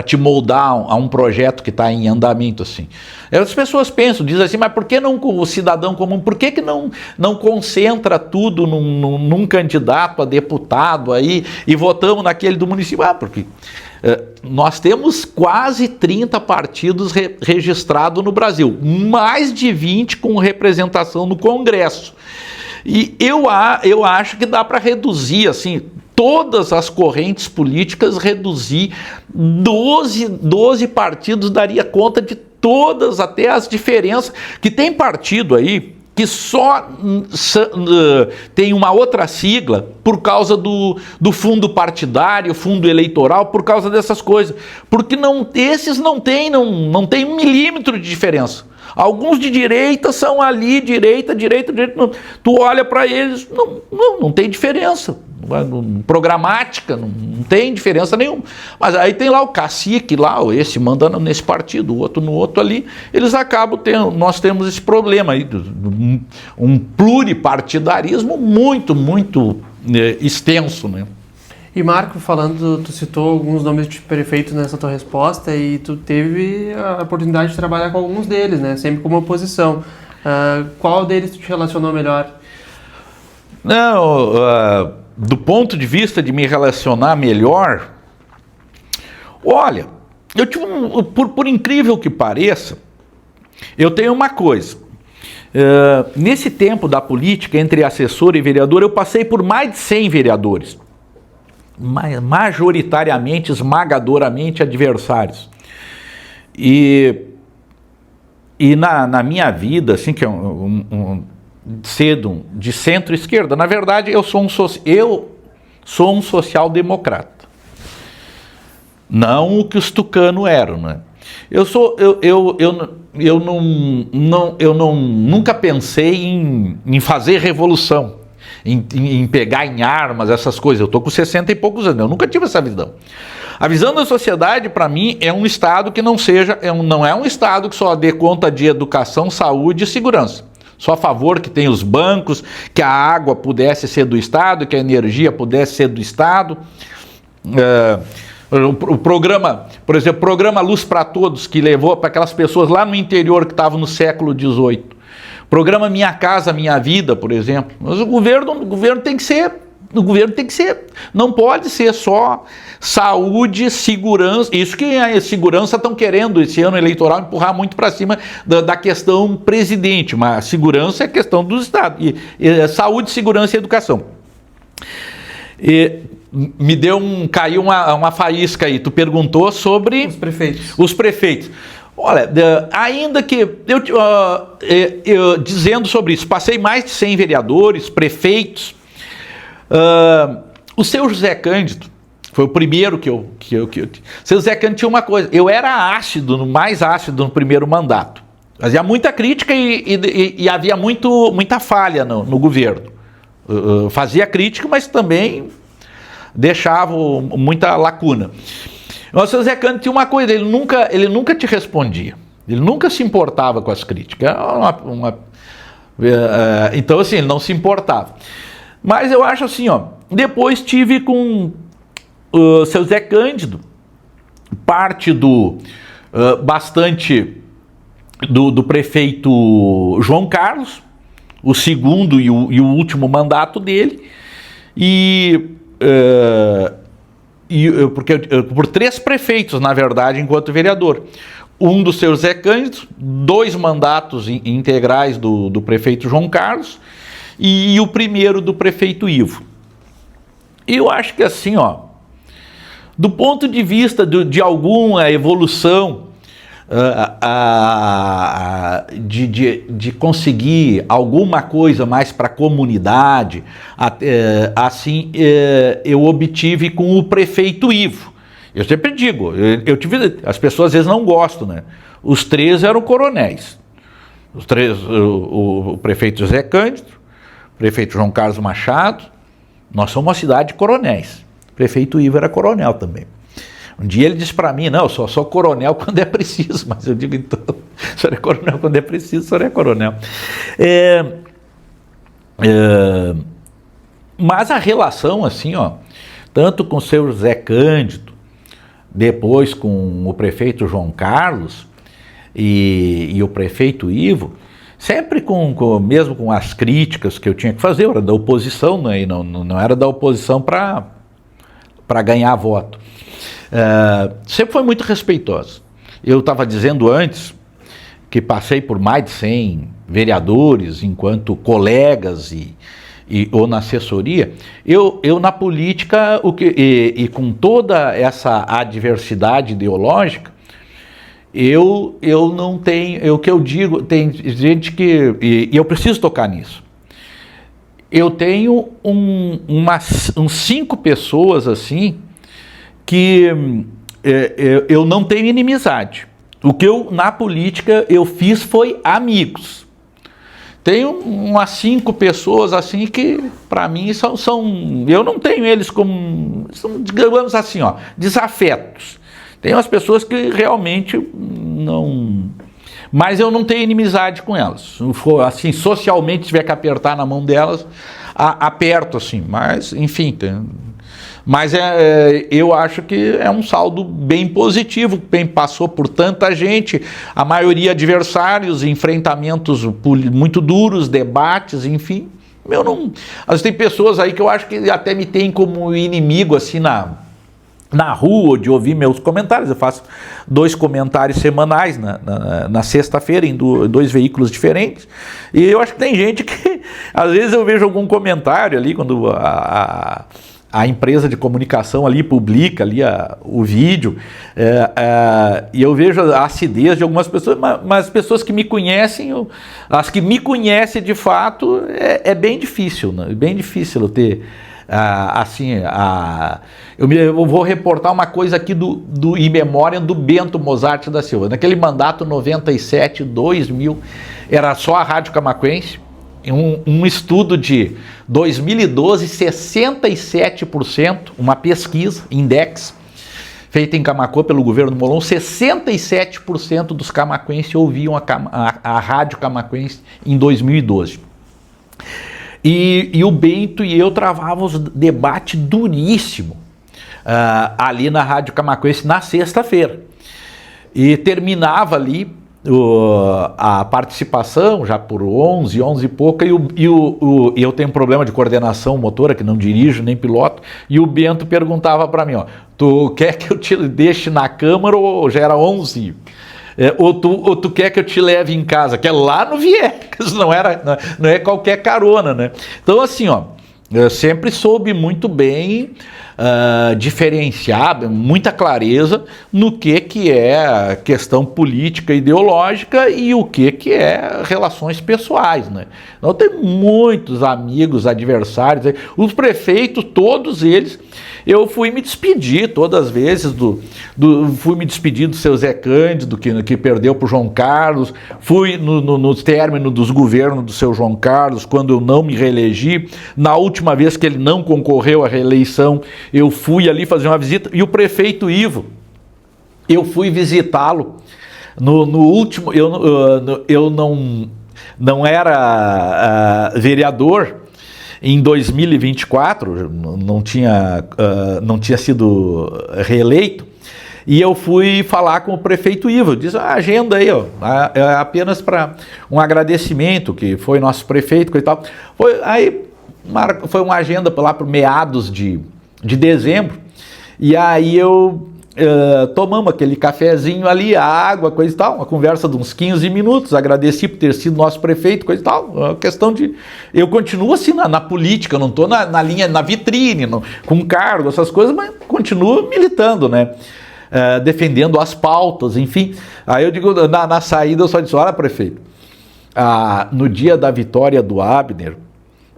te moldar a um projeto que está em andamento assim. As pessoas pensam, dizem assim, mas por que não o cidadão comum, por que não concentra tudo num candidato a deputado aí e votamos naquele do município? Porque nós temos quase 30 partidos registrados no Brasil, mais de 20 com representação no Congresso. E eu acho que dá para reduzir, assim, todas as correntes políticas, reduzir 12 partidos, daria conta de todas, até as diferenças, que tem partido aí que só tem uma outra sigla por causa do fundo partidário, fundo eleitoral, por causa dessas coisas, porque esses não tem 1 milímetro de diferença. Alguns de direita são ali, direita, tu olha para eles, não tem diferença. Programática, não tem diferença nenhuma. Mas aí tem lá o cacique, esse mandando nesse partido, o outro no outro ali, eles acabam nós temos esse problema aí, um pluripartidarismo muito, muito extenso, né? E Marco, tu citou alguns nomes de prefeitos nessa tua resposta e tu teve a oportunidade de trabalhar com alguns deles, né? Sempre como oposição. Qual deles tu te relacionou melhor? Do ponto de vista de me relacionar melhor, olha, eu tive por incrível que pareça, eu tenho uma coisa. Nesse tempo da política, entre assessor e vereador, eu passei por mais de 100 vereadores. Majoritariamente, esmagadoramente adversários. E E na minha vida, assim, que é cedo de centro-esquerda, na verdade eu sou um social-democrata. Não o que os tucanos eram, né? Eu nunca pensei em fazer revolução, em pegar em armas, essas coisas. Eu estou com 60 e poucos anos, eu nunca tive essa visão. A visão da sociedade, para mim, é um Estado que não é um Estado que só dê conta de educação, saúde e segurança. Sou a favor que tenha os bancos, que a água pudesse ser do Estado, que a energia pudesse ser do Estado. O programa, por exemplo, o programa Luz para Todos, que levou para aquelas pessoas lá no interior que estavam no século XVIII. Programa Minha Casa Minha Vida, por exemplo. Mas o governo tem que ser, não pode ser só saúde, segurança. Isso que a segurança estão querendo esse ano eleitoral empurrar muito para cima da questão presidente, mas a segurança é questão do Estado. Saúde, segurança e educação. Caiu uma faísca aí. Tu perguntou sobre os prefeitos. Olha, ainda que eu dizendo sobre isso, passei mais de 100 vereadores, prefeitos. O seu José Cândido foi o primeiro que eu. Seu José Cândido tinha uma coisa. Eu era mais ácido no primeiro mandato. Fazia muita crítica e havia muita falha no governo. Fazia crítica, mas também deixava muita lacuna. O seu Zé Cândido tinha uma coisa, ele nunca te respondia, ele nunca se importava com as críticas, então assim, ele não se importava. Mas eu acho assim, depois tive com o seu Zé Cândido, parte bastante do prefeito João Carlos, o segundo e o último mandato dele, por 3 prefeitos, na verdade, enquanto vereador. Um do seu Zé Cândido, 2 mandatos integrais do prefeito João Carlos e o primeiro do prefeito Ivo. Eu acho que assim, do ponto de vista de alguma evolução, de conseguir alguma coisa mais para a comunidade, assim eu obtive com o prefeito Ivo. Eu sempre digo, as pessoas às vezes não gostam, né? Os 3 eram coronéis. Os 3, o prefeito José Cândido, o prefeito João Carlos Machado. Nós somos uma cidade de coronéis. O prefeito Ivo era coronel também. Um dia ele disse para mim, não, eu só sou coronel quando é preciso, mas eu digo, então, o senhor é coronel quando é preciso, o senhor é coronel. Mas a relação, assim, tanto com o seu José Cândido, depois com o prefeito João Carlos e o prefeito Ivo, sempre mesmo com as críticas que eu tinha que fazer, eu era da oposição, né, e não era da oposição para ganhar voto. Sempre foi muito respeitoso. Eu estava dizendo antes que passei por mais de 100 vereadores enquanto colegas ou na assessoria. Eu na política, e com toda essa adversidade ideológica, eu não tenho, o que eu digo, tem gente que, e eu preciso tocar nisso. Eu tenho uns 5 pessoas assim, que eu não tenho inimizade. O que na política eu fiz foi amigos. Tenho umas 5 pessoas assim que para mim são eu não tenho eles como, digamos assim, desafetos. Tem umas pessoas que realmente não, mas eu não tenho inimizade com elas. Se for assim, socialmente tiver que apertar na mão delas, aperto assim, mas enfim, mas eu acho que é um saldo bem positivo, bem passou por tanta gente, a maioria adversários, enfrentamentos muito duros, debates, enfim. Mas tem pessoas aí que eu acho que até me tem como inimigo assim na rua, de ouvir meus comentários. Eu faço 2 comentários semanais na sexta-feira em 2 veículos diferentes, e eu acho que tem gente que às vezes eu vejo algum comentário ali quando a empresa de comunicação ali publica ali o vídeo, e eu vejo a acidez de algumas pessoas, mas as pessoas que me conhecem, as que me conhecem de fato, é bem difícil, né? Bem difícil eu ter, eu vou reportar uma coisa aqui do In Memoriam do Bento Mozart da Silva. Naquele mandato 97, 2000, era só a Rádio Camaquense. Um estudo de 2012, 67%, uma pesquisa, Index, feita em Camaquã pelo governo Molon, 67% dos camaquenses ouviam a Rádio Camaquense em 2012. E o Bento e eu travávamos debate duríssimo ali na Rádio Camaquense na sexta-feira. E terminava ali a participação já por 11 e pouca, e eu tenho um problema de coordenação motora, que não dirijo nem piloto, e o Bento perguntava para mim, tu quer que eu te deixe na Câmara ou já era 11? Ou tu quer que eu te leve em casa? Que é lá no Viegas, não é qualquer carona, né? Então assim, eu sempre soube muito bem diferenciar, muita clareza no que é questão política ideológica e o que é relações pessoais, né? Então tem muitos amigos, adversários, os prefeitos, todos eles, eu fui me despedir todas as vezes fui me despedir do seu Zé Cândido, que perdeu para o João Carlos, fui no término dos governos do seu João Carlos, quando eu não me reelegi, na última vez que ele não concorreu à reeleição, eu fui ali fazer uma visita, e o prefeito Ivo, eu fui visitá-lo no último, eu não era vereador em 2024, não tinha sido reeleito, e eu fui falar com o prefeito Ivo. Eu disse, a agenda aí, é apenas para um agradecimento, que foi nosso prefeito e tal. Foi uma agenda lá para meados de dezembro, e aí tomamos aquele cafezinho ali, a água, coisa e tal, uma conversa de uns 15 minutos, agradeci por ter sido nosso prefeito, coisa e tal, uma questão de... Eu continuo assim na política, não estou na linha, na vitrine, com cargo, essas coisas, mas continuo militando, né? Defendendo as pautas, enfim. Aí eu digo, na saída eu só disse, olha, prefeito, no dia da vitória do Abner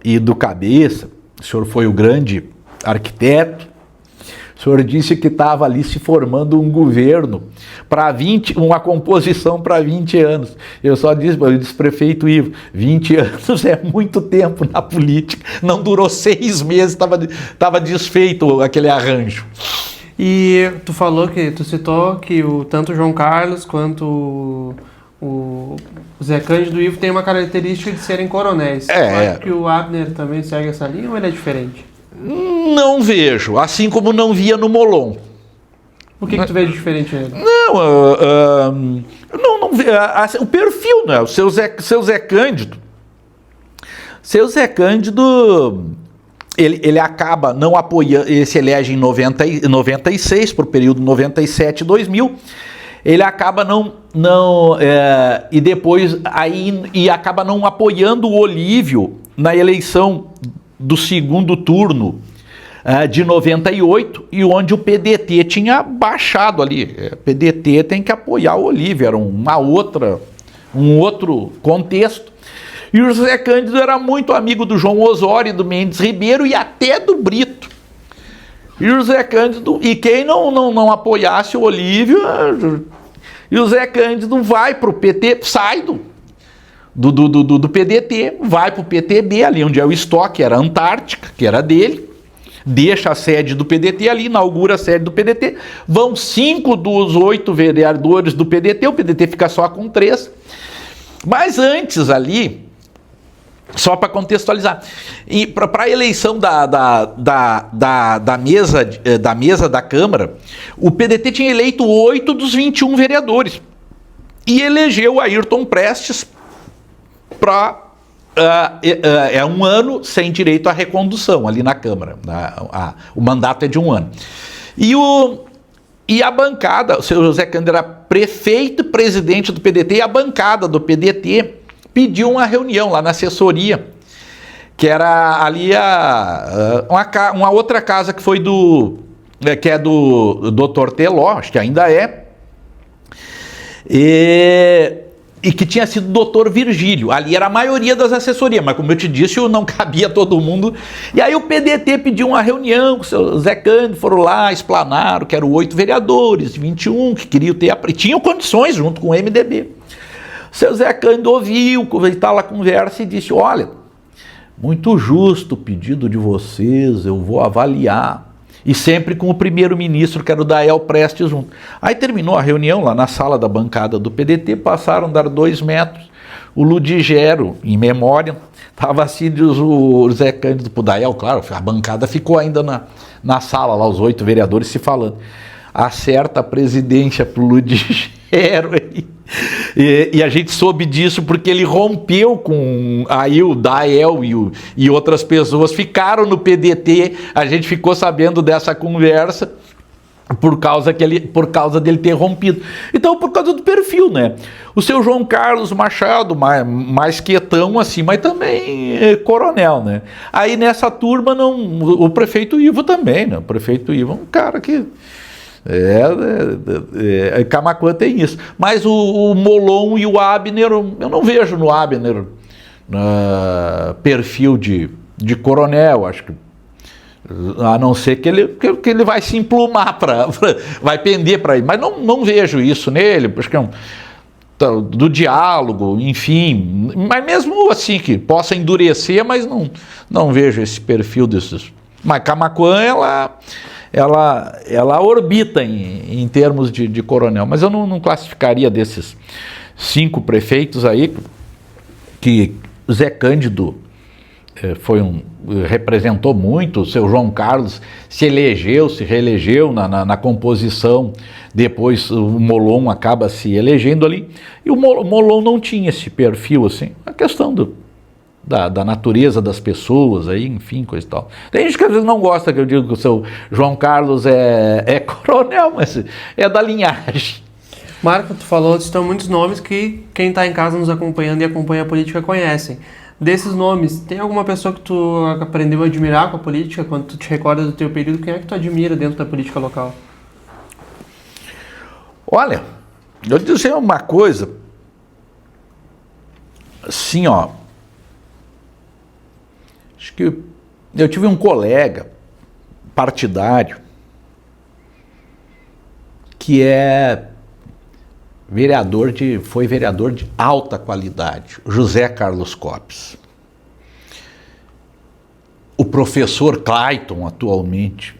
e do Cabeça, o senhor foi o grande arquiteto, o senhor disse que estava ali se formando um governo para uma composição para 20 anos. Eu disse, prefeito Ivo, 20 anos é muito tempo na política, não durou 6 meses, estava desfeito aquele arranjo. E tu citou que tanto o João Carlos quanto o Zé Cândido e o Ivo têm uma característica de serem coronéis. Acho que o Abner também segue essa linha ou ele é diferente? Não vejo, assim como não via no Molon. O que tu vê de diferente nele? Não o perfil, né? O seu Zé Cândido. Seu Zé Cândido, ele acaba não apoiando, ele se elege em 96, por período 97 e 2000. Ele acaba e depois acaba não apoiando o Olívio na eleição do segundo turno de 98, e onde o PDT tinha baixado ali. O PDT tem que apoiar o Olívio, era um outro contexto. E o José Cândido era muito amigo do João Osório, do Mendes Ribeiro e até do Brito. E o José Cândido, e quem não apoiasse o Olívio, e o José Cândido vai para o PT, sai do PDT, vai para o PTB, ali onde é o estoque, era a Antártica, que era dele, deixa a sede do PDT ali, inaugura a sede do PDT, vão 5 dos 8 vereadores do PDT, o PDT fica só com 3, mas antes ali, só para contextualizar, e para a eleição da mesa da Câmara, o PDT tinha eleito 8 dos 21 vereadores, e elegeu o Ayrton Prestes para um ano sem direito à recondução ali na Câmara. O mandato é de 1 ano. E a bancada, o seu José Cândido era prefeito e presidente do PDT, e a bancada do PDT pediu uma reunião lá na assessoria, que era ali uma outra casa que foi que é do Dr. Teló, acho que ainda é, e que tinha sido o Dr. Virgílio. Ali era a maioria das assessorias, mas como eu te disse, não cabia todo mundo. E aí o PDT pediu uma reunião com o seu Zé Cândido, foram lá, explanaram que eram 8 vereadores, 21, que queriam tinham condições junto com o MDB. O seu Zé Cândido ouviu, estava a conversa e disse, olha, muito justo o pedido de vocês, eu vou avaliar. E sempre com o primeiro-ministro, que era o Dael Prestes, junto. Aí terminou a reunião lá na sala da bancada do PDT, passaram a dar 2 metros, o Ludigero, em memória, estava assim, o Zé Cândido pro Dael, claro, a bancada ficou ainda na sala, lá os 8 vereadores se falando. Acerta a presidência pro Ludigero aí. E a gente soube disso porque ele rompeu com aí o Dael e outras pessoas ficaram no PDT. A gente ficou sabendo dessa conversa por causa dele ter rompido. Então, por causa do perfil, né? O seu João Carlos Machado, mais quietão assim, mas também coronel, né? Aí nessa turma, o prefeito Ivo também, né? O prefeito Ivo é um cara que... Camaquã tem isso. Mas o Molon e o Abner, eu não vejo no Abner perfil de coronel, acho que, a não ser que ele vai se emplumar, vai pender para ir, mas não vejo isso nele, acho que é do diálogo, enfim, mas mesmo assim que possa endurecer, mas não vejo esse perfil desses. Mas Camaquã, ela orbita em termos de coronel, mas eu não classificaria desses 5 prefeitos aí, que Zé Cândido representou muito, o seu João Carlos se reelegeu na composição, depois o Molon acaba se elegendo ali, e o Molon não tinha esse perfil assim, a questão da natureza das pessoas, aí, enfim, coisa e tal. Tem gente que às vezes não gosta que eu diga que o seu João Carlos é coronel, mas é da linhagem. Marco, tu falou, estão muitos nomes que quem está em casa nos acompanhando e acompanha a política conhecem. Desses nomes, tem alguma pessoa que tu aprendeu a admirar com a política, quando tu te recorda do teu período, quem é que tu admira dentro da política local? Olha, eu vou dizer uma coisa, assim, ó, acho que eu tive um colega partidário que foi vereador de alta qualidade, José Carlos Copes. O professor Clayton, atualmente,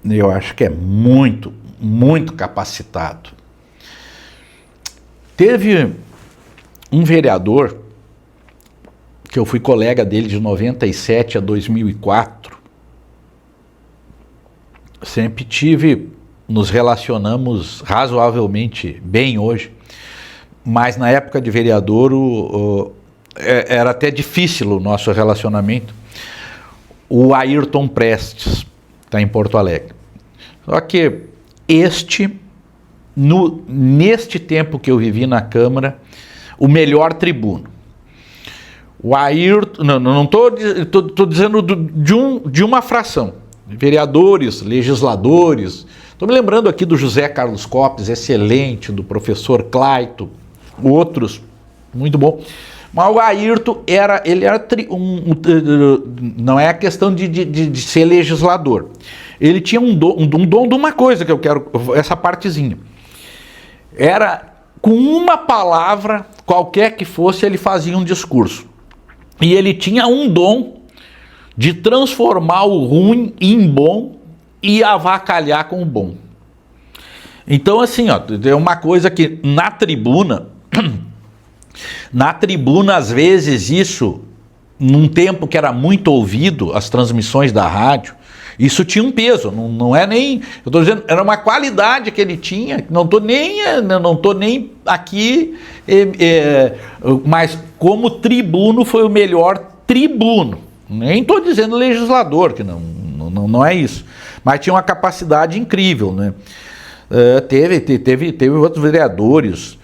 eu acho que é muito, muito capacitado. Teve um vereador que eu fui colega dele de 97 a 2004, sempre nos relacionamos razoavelmente bem hoje, mas na época de vereador era até difícil o nosso relacionamento. O Ayrton Prestes, está em Porto Alegre. Só que neste tempo que eu vivi na Câmara, o melhor tribuno. O Ayrton, não estou dizendo de uma fração, vereadores, legisladores. Estou me lembrando aqui do José Carlos Copes, excelente, do professor Clayton, outros, muito bom. Mas o Ayrton não é a questão de ser legislador. Ele tinha um dom de uma coisa que eu quero, essa partezinha. Era, com uma palavra, qualquer que fosse, ele fazia um discurso. E ele tinha um dom de transformar o ruim em bom e avacalhar com o bom. Então, assim, ó, é uma coisa que na tribuna, às vezes isso, num tempo que era muito ouvido, as transmissões da rádio, isso tinha um peso, não é nem, eu estou dizendo, era uma qualidade que ele tinha, não estou nem aqui, mas como tribuno foi o melhor tribuno, nem estou dizendo legislador, que não é isso, mas tinha uma capacidade incrível, né? Teve outros vereadores,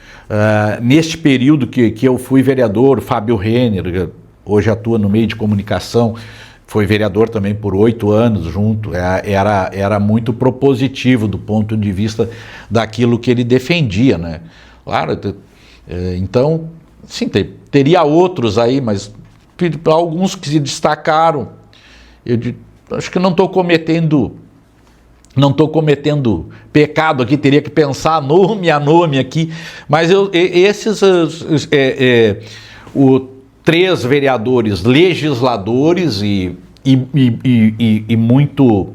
neste período que eu fui vereador, Fábio Renner, hoje atua no meio de comunicação, foi vereador também por 8 anos junto, era muito propositivo do ponto de vista daquilo que ele defendia, né? Claro, então, sim, teria outros aí, mas alguns que se destacaram, eu acho que não estou cometendo pecado aqui, teria que pensar nome a nome aqui, mas três vereadores legisladores e muito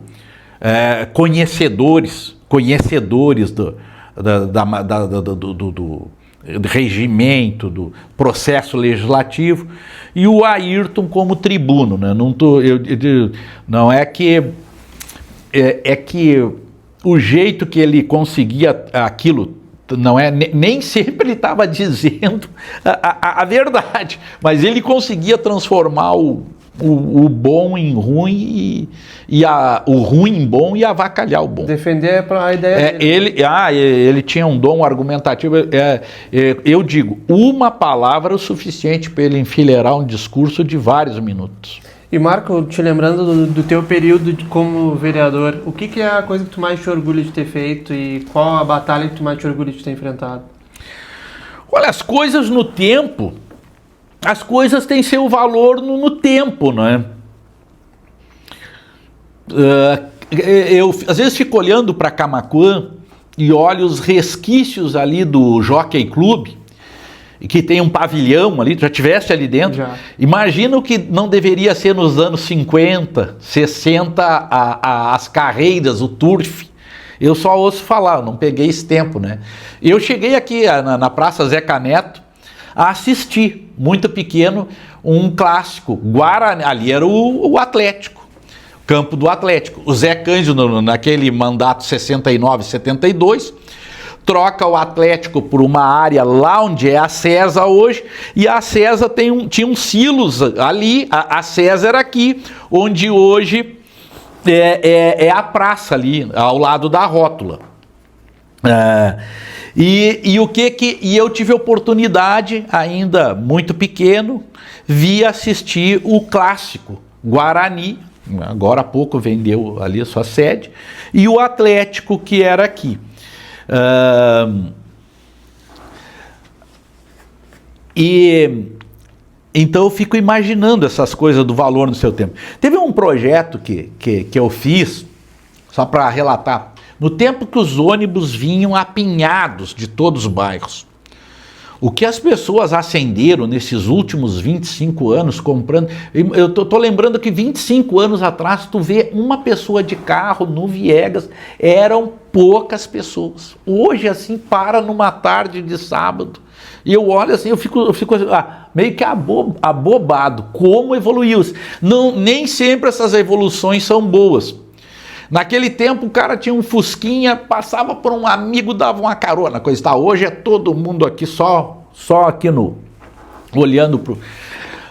conhecedores do regimento, do processo legislativo, e o Ayrton como tribuno, né? Não é que o jeito que ele conseguia aquilo, não é, nem sempre ele estava dizendo a verdade, mas ele conseguia transformar o bom em ruim e o ruim em bom e avacalhar o bom. Defender a ideia dele. Ele tinha um dom argumentativo. Eu digo, uma palavra é o suficiente para ele enfileirar um discurso de vários minutos. E Marco, te lembrando do teu período como vereador, o que é a coisa que tu mais te orgulha de ter feito e qual a batalha que tu mais te orgulha de ter enfrentado? Olha, as coisas no tempo, as coisas têm seu valor no tempo, não é? Eu às vezes fico olhando para Camaquã e olho os resquícios ali do Jockey Club, que tem um pavilhão ali, tu já estiveste ali dentro? Já. Imagina o que não deveria ser nos anos 50, 60, as carreiras, o turf. Eu só ouço falar, eu não peguei esse tempo, né? Eu cheguei aqui na Praça Zeca Neto a assistir, muito pequeno, um clássico, Guarani, ali era o Atlético, campo do Atlético. O Zé Cândido, naquele mandato 69, 72, troca o Atlético por uma área lá onde é a César hoje, e a César tinha um silos ali, a César era aqui, onde hoje é a praça ali, ao lado da rótula. E eu tive a oportunidade, ainda muito pequeno, vi assistir o clássico Guarani, agora há pouco vendeu ali a sua sede, e o Atlético, que era aqui. Então eu fico imaginando essas coisas do valor no seu tempo. Teve um projeto que eu fiz, só para relatar, no tempo que os ônibus vinham apinhados de todos os bairros. O que as pessoas acenderam nesses últimos 25 anos comprando... Eu tô lembrando que 25 anos atrás, tu vê uma pessoa de carro no Viegas, eram poucas pessoas. Hoje, assim, para numa tarde de sábado, e eu olho assim, eu fico meio que abobado. Como evoluiu? Nem sempre essas evoluções são boas. Naquele tempo o cara tinha um fusquinha, passava por um amigo, dava uma carona, coisa e tal. Hoje é todo mundo aqui só aqui olhando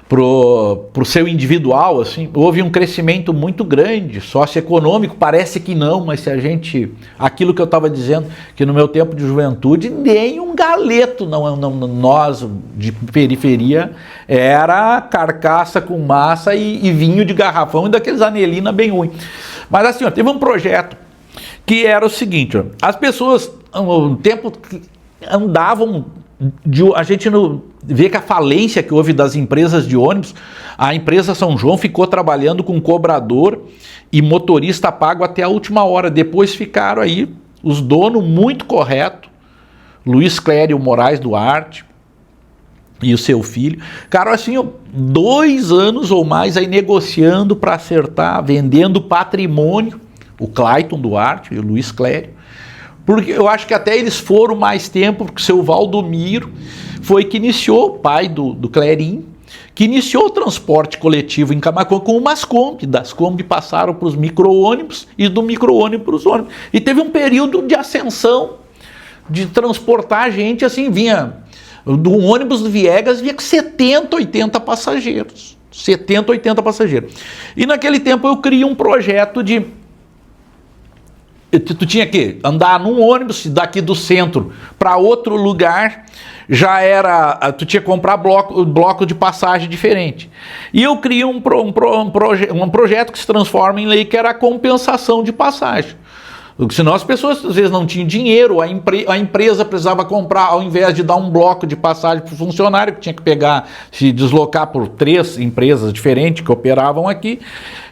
pro seu individual, assim. Houve um crescimento muito grande, socioeconômico, parece que não, mas se a gente, aquilo que eu estava dizendo, que no meu tempo de juventude, nem um galeto, nós de periferia, era carcaça com massa e vinho de garrafão e daqueles anelina bem ruim. Mas assim, ó, teve um projeto que era o seguinte, ó, as pessoas, no tempo que andavam, a gente vê que a falência que houve das empresas de ônibus, a empresa São João ficou trabalhando com cobrador e motorista pago até a última hora, depois ficaram aí os donos muito corretos, Luiz Clério Moraes Duarte e o seu filho, cara, assim, 2 anos ou mais aí negociando para acertar, vendendo patrimônio, o Clayton Duarte e o Luiz Clério, porque eu acho que até eles foram mais tempo, porque o seu Valdomiro foi que iniciou, o pai do Clérim, que iniciou o transporte coletivo em Camaquã com umas Kombi, das Kombi passaram para os micro-ônibus e do micro-ônibus para os ônibus, e teve um período de ascensão, de transportar gente, assim, vinha... Do ônibus do Viegas vinha com 70, 80 passageiros. 70, 80 passageiros. E naquele tempo eu criei um projeto tu tinha que andar num ônibus daqui do centro para outro lugar, já era, tu tinha que comprar bloco de passagem diferente. E eu criei um projeto que se transforma em lei, que era a compensação de passagem. Senão as pessoas às vezes não tinham dinheiro, a empresa precisava comprar, ao invés de dar um bloco de passagem para o funcionário, que tinha que pegar, se deslocar por 3 empresas diferentes que operavam aqui,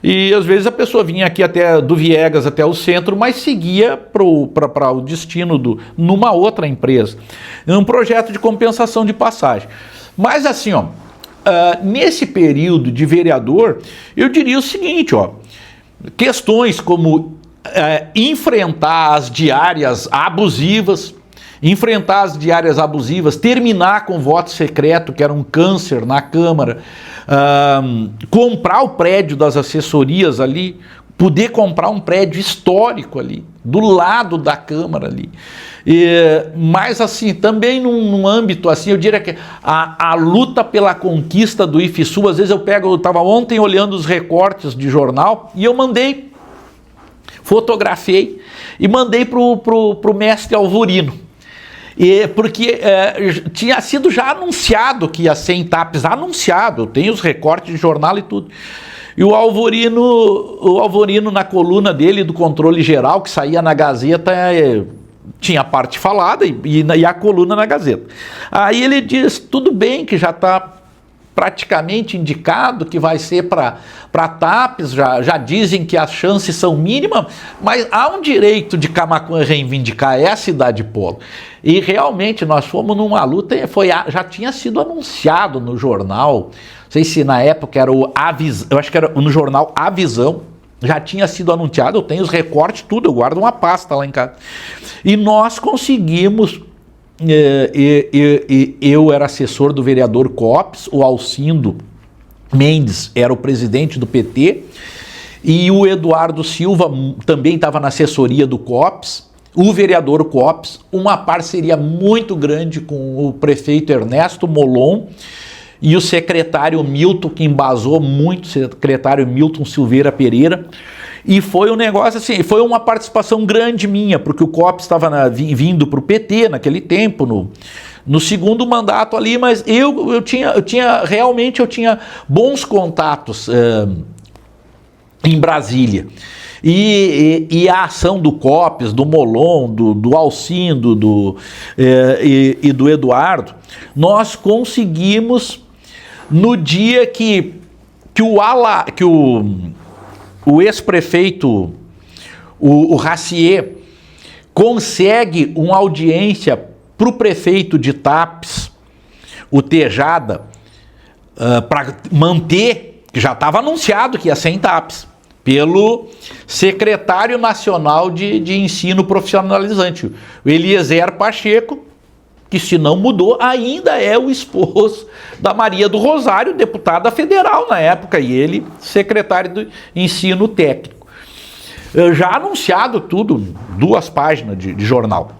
e às vezes a pessoa vinha aqui até do Viegas até o centro, mas seguia para o destino numa outra empresa. Um projeto de compensação de passagem. Mas assim, ó, nesse período de vereador, eu diria o seguinte, ó, questões como enfrentar as diárias abusivas, terminar com voto secreto, que era um câncer na Câmara, comprar o prédio das assessorias ali, poder comprar um prédio histórico ali, do lado da Câmara ali. Mas assim, também num âmbito assim, eu diria que a luta pela conquista do IFSU, às vezes eu estava ontem olhando os recortes de jornal e eu fotografei e mandei pro mestre Alvorino. Porque tinha sido já anunciado que ia ser em TAPES, eu tenho os recortes de jornal e tudo. E o Alvorino na coluna dele do Controle Geral, que saía na Gazeta, tinha a parte falada e a coluna na Gazeta. Aí ele diz, tudo bem que já está praticamente indicado que vai ser para TAPES, já dizem que as chances são mínimas, mas há um direito de Camaquã reivindicar essa cidade polo. E realmente nós fomos numa luta, já tinha sido anunciado no jornal, não sei se na época era eu acho que era no jornal A Visão, já tinha sido anunciado, eu tenho os recortes, tudo, eu guardo uma pasta lá em casa. E nós conseguimos... eu era assessor do vereador Copes, o Alcindo Mendes era o presidente do PT, e o Eduardo Silva também estava na assessoria do Copes, o vereador Copes, uma parceria muito grande com o prefeito Ernesto Molon e o secretário Milton, que embasou muito, o secretário Milton Silveira Pereira. E foi um negócio assim, foi uma participação grande minha, porque o Copes estava vindo para o PT naquele tempo, no segundo mandato ali, mas eu tinha bons contatos em Brasília. E a ação do Copes, do Molon, do Alcindo e do Eduardo, nós conseguimos, no dia que o ex-prefeito, o Racier, consegue uma audiência para o prefeito de TAPES, o Tejada, para manter, que já estava anunciado que ia ser em TAPES, pelo secretário nacional de ensino profissionalizante, o Eliezer Pacheco, que se não mudou, ainda é o esposo da Maria do Rosário, deputada federal na época, e ele secretário do ensino técnico. Já anunciado tudo, 2 páginas de jornal.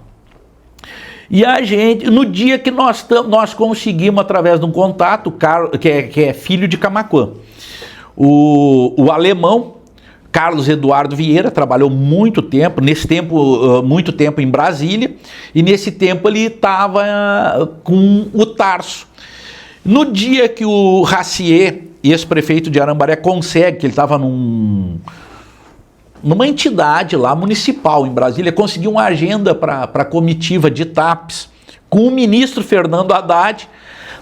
E a gente, no dia que nós conseguimos, através de um contato, que é filho de Camaquã, o alemão, Carlos Eduardo Vieira, trabalhou muito tempo em Brasília, e nesse tempo ele estava com o Tarso. No dia que o Racier, ex-prefeito de Arambaré, consegue, que ele estava numa entidade lá municipal em Brasília, conseguiu uma agenda para a comitiva de TAPES com o ministro Fernando Haddad.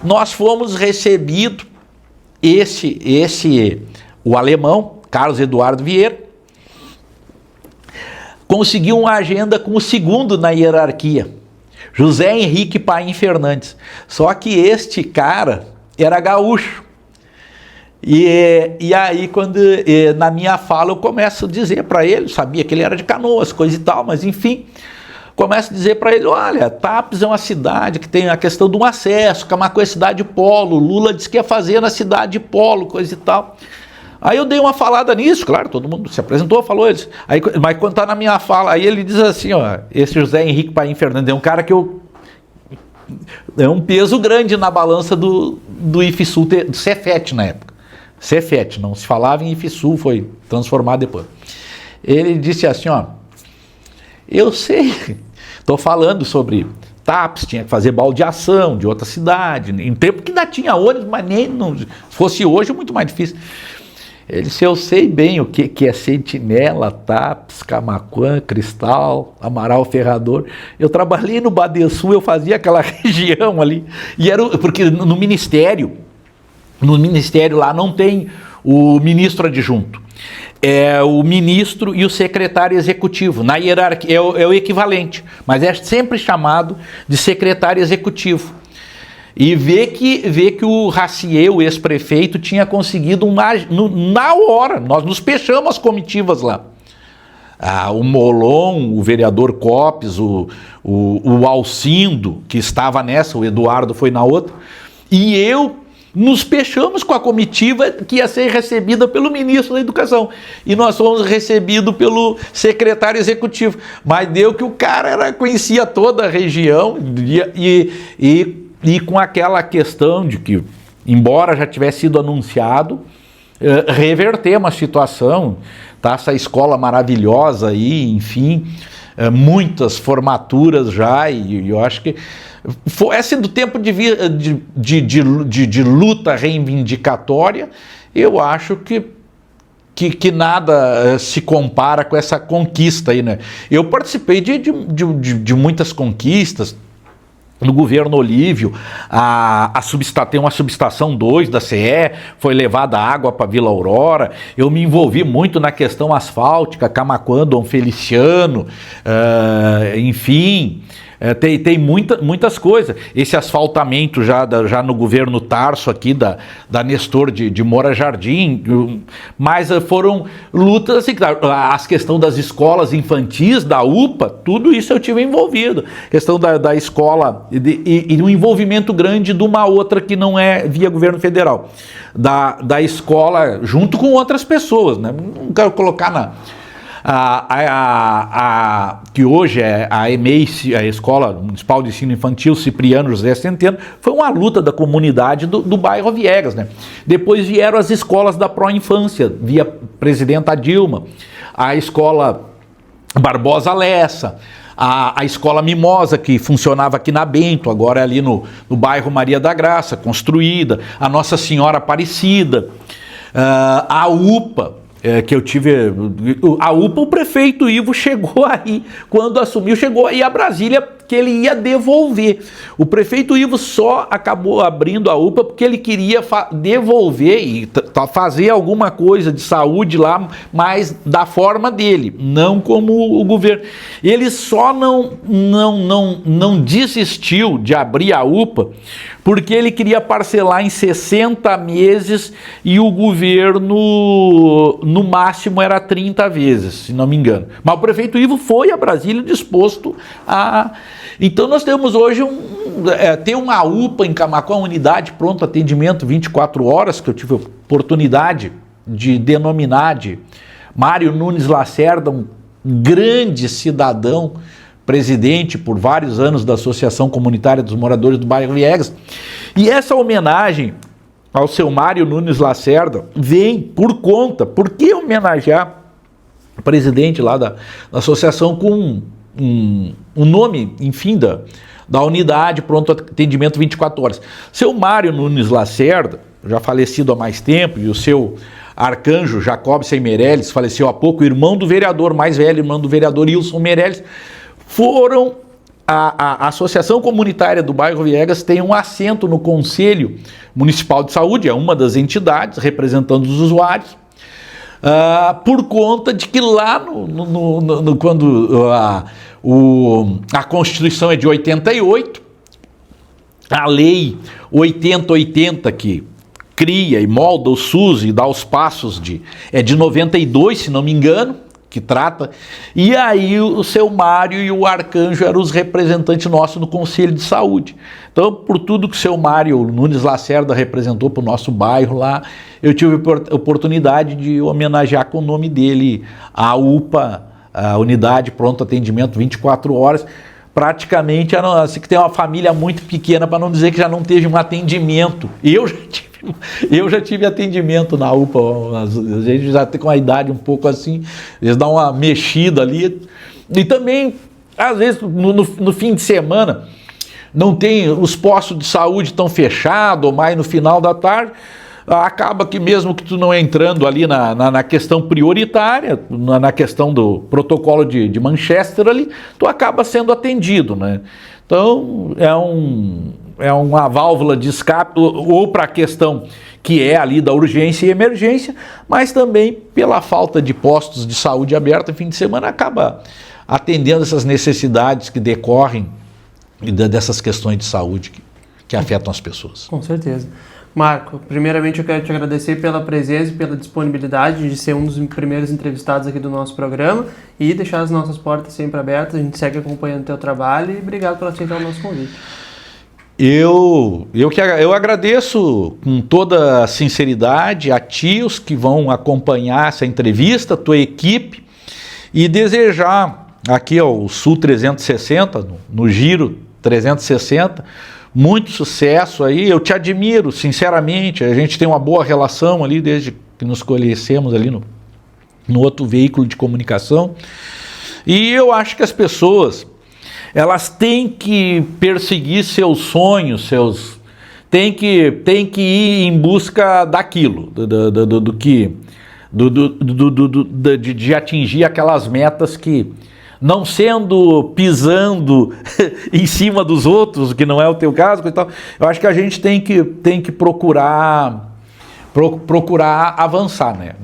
Nós fomos recebidos, o alemão, Carlos Eduardo Vieira, conseguiu uma agenda com o segundo na hierarquia, José Henrique Paim Fernandes. Só que este cara era gaúcho. E aí, na minha fala, eu começo a dizer para ele, sabia que ele era de Canoas, coisa e tal, mas enfim, começo a dizer para ele, olha, TAPES é uma cidade que tem a questão do acesso, Camaquã é cidade polo, Lula disse que ia fazer na cidade polo, coisa e tal. Aí eu dei uma falada nisso, claro, todo mundo se apresentou, falou isso. Mas quando está na minha fala, aí ele diz assim, ó, esse José Henrique Paim Fernandes é um cara que é um peso grande na balança do IFSU, do Cefet na época. Cefet, não se falava em IFSU, foi transformado depois. Ele disse assim, ó, Eu sei, estou falando sobre TAPS, tinha que fazer baldeação de outra cidade, em tempo que ainda tinha ônibus, mas nem se fosse hoje é muito mais difícil. Ele disse, eu sei bem o que é Sentinela, TAPS, Camaquã, Cristal, Amaral, Ferrador. Eu trabalhei no Badesul, eu fazia aquela região ali, e porque no ministério lá não tem o ministro adjunto. É o ministro e o secretário executivo. Na hierarquia é o equivalente, mas é sempre chamado de secretário executivo. E vê que o Racier, o ex-prefeito, tinha conseguido na hora, nós nos fechamos as comitivas lá. O Molon, o vereador Copes, o Alcindo, que estava nessa, o Eduardo foi na outra, e eu nos fechamos com a comitiva que ia ser recebida pelo ministro da Educação. E nós fomos recebidos pelo secretário executivo. Mas deu que o cara conhecia toda a região e com aquela questão de que, embora já tivesse sido anunciado, revertemos a situação, tá? Essa escola maravilhosa aí, enfim, muitas formaturas já, e eu acho que foi assim, do tempo de luta reivindicatória, eu acho que nada se compara com essa conquista aí, né? Eu participei de muitas conquistas. No governo Olívio, tem uma subestação 2 da CE, foi levada água para Vila Aurora. Eu me envolvi muito na questão asfáltica, Camaquã, Dom Feliciano, enfim... Tem muitas coisas. Esse asfaltamento já no governo Tarso aqui, da Nestor de Moura Jardim, mas foram lutas, assim, as questões das escolas infantis, da UPA, tudo isso eu tive envolvido. Questão da escola e um envolvimento grande de uma outra que não é via governo federal. Da escola junto com outras pessoas, né? Não quero colocar que hoje é a EMEI, a Escola Municipal de Ensino Infantil Cipriano José Centeno, foi uma luta da comunidade do bairro Viegas, né? Depois vieram as escolas da Pró-Infância, via presidenta Dilma, a escola Barbosa Lessa, a escola Mimosa, que funcionava aqui na Bento, agora é ali no bairro Maria da Graça, construída, a Nossa Senhora Aparecida, a UPA, que eu tive... A UPA, o prefeito Ivo chegou aí, quando assumiu, chegou aí a Brasília, que ele ia devolver. O prefeito Ivo só acabou abrindo a UPA porque ele queria devolver e fazer alguma coisa de saúde lá, mas da forma dele, não como o governo. Ele só não desistiu de abrir a UPA porque ele queria parcelar em 60 meses e o governo, no máximo, era 30 vezes, se não me engano. Mas o prefeito Ivo foi a Brasília disposto a... Então nós temos hoje tem uma UPA em Camaquã, uma unidade pronto atendimento 24 horas, que eu tive a oportunidade de denominar de Mário Nunes Lacerda, um grande cidadão, presidente por vários anos da Associação Comunitária dos Moradores do Bairro Viegas. E essa homenagem ao seu Mário Nunes Lacerda vem por que homenagear o presidente lá da associação com um nome, enfim, da unidade pronto atendimento 24 horas. Seu Mário Nunes Lacerda, já falecido há mais tempo, e o seu arcanjo Jacob Sem Meirelles, faleceu há pouco, irmão do vereador mais velho, irmão do vereador Wilson Meirelles, foram... A Associação Comunitária do Bairro Viegas tem um assento no Conselho Municipal de Saúde, é uma das entidades representando os usuários, por conta de que lá quando a Constituição é de 88, a Lei 8080 que cria e molda o SUS e dá os passos é de 92, se não me engano, que trata, e aí o seu Mário e o Arcanjo eram os representantes nossos no Conselho de Saúde. Então, por tudo que o seu Mário Nunes Lacerda representou para o nosso bairro lá, eu tive a oportunidade de homenagear com o nome dele a UPA, a Unidade Pronto Atendimento 24 horas, praticamente, assim, que tem uma família muito pequena, para não dizer que já não teve um atendimento. Eu já tive atendimento na UPA, a gente já tem com a idade um pouco assim, eles dão uma mexida ali, E também, às vezes, no fim de semana, não tem, os postos de saúde estão fechados, ou mais no final da tarde, acaba que mesmo que tu não entrando ali na questão prioritária, na questão do protocolo de Manchester ali, tu acaba sendo atendido, né? Então, é uma válvula de escape, ou para a questão que é ali da urgência e emergência, mas também pela falta de postos de saúde aberta no fim de semana, acaba atendendo essas necessidades que decorrem dessas questões de saúde que afetam as pessoas. Com certeza. Marco, primeiramente eu quero te agradecer pela presença e pela disponibilidade de ser um dos primeiros entrevistados aqui do nosso programa e deixar as nossas portas sempre abertas. A gente segue acompanhando o teu trabalho e obrigado por aceitar o nosso convite. Eu agradeço com toda a sinceridade a ti, os que vão acompanhar essa entrevista, a tua equipe, e desejar aqui ao Sul 360, no Giro 360, muito sucesso aí. Eu te admiro, sinceramente, a gente tem uma boa relação ali desde que nos conhecemos ali no outro veículo de comunicação, e eu acho que as pessoas, elas têm que perseguir seus sonhos, têm que ir em busca daquilo, de atingir aquelas metas que, não sendo pisando em cima dos outros, que não é o teu caso, e tal, eu acho que a gente tem que procurar avançar, né?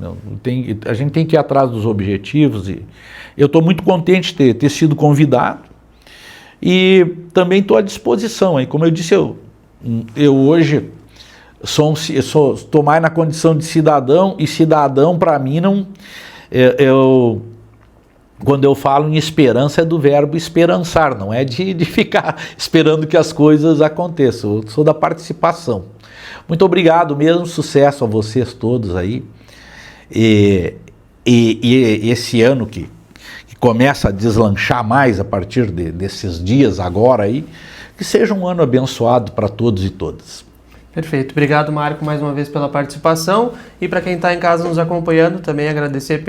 A gente tem que ir atrás dos objetivos, e eu estou muito contente de ter sido convidado, e também estou à disposição. Aí, como eu disse, eu hoje estou mais na condição de cidadão, e cidadão para mim não... Quando eu falo em esperança, é do verbo esperançar, não é de ficar esperando que as coisas aconteçam. Eu sou da participação. Muito obrigado mesmo, sucesso a vocês todos aí. E esse ano que começa a deslanchar mais a partir desses dias agora aí, que seja um ano abençoado para todos e todas. Perfeito. Obrigado, Marco, mais uma vez pela participação. E para quem está em casa nos acompanhando, também agradecer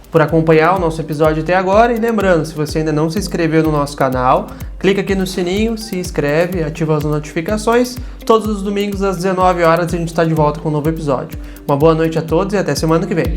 por acompanhar o nosso episódio até agora. E lembrando, se você ainda não se inscreveu no nosso canal, clica aqui no sininho, se inscreve, ativa as notificações. Todos os domingos às 19 horas a gente está de volta com um novo episódio. Uma boa noite a todos e até semana que vem.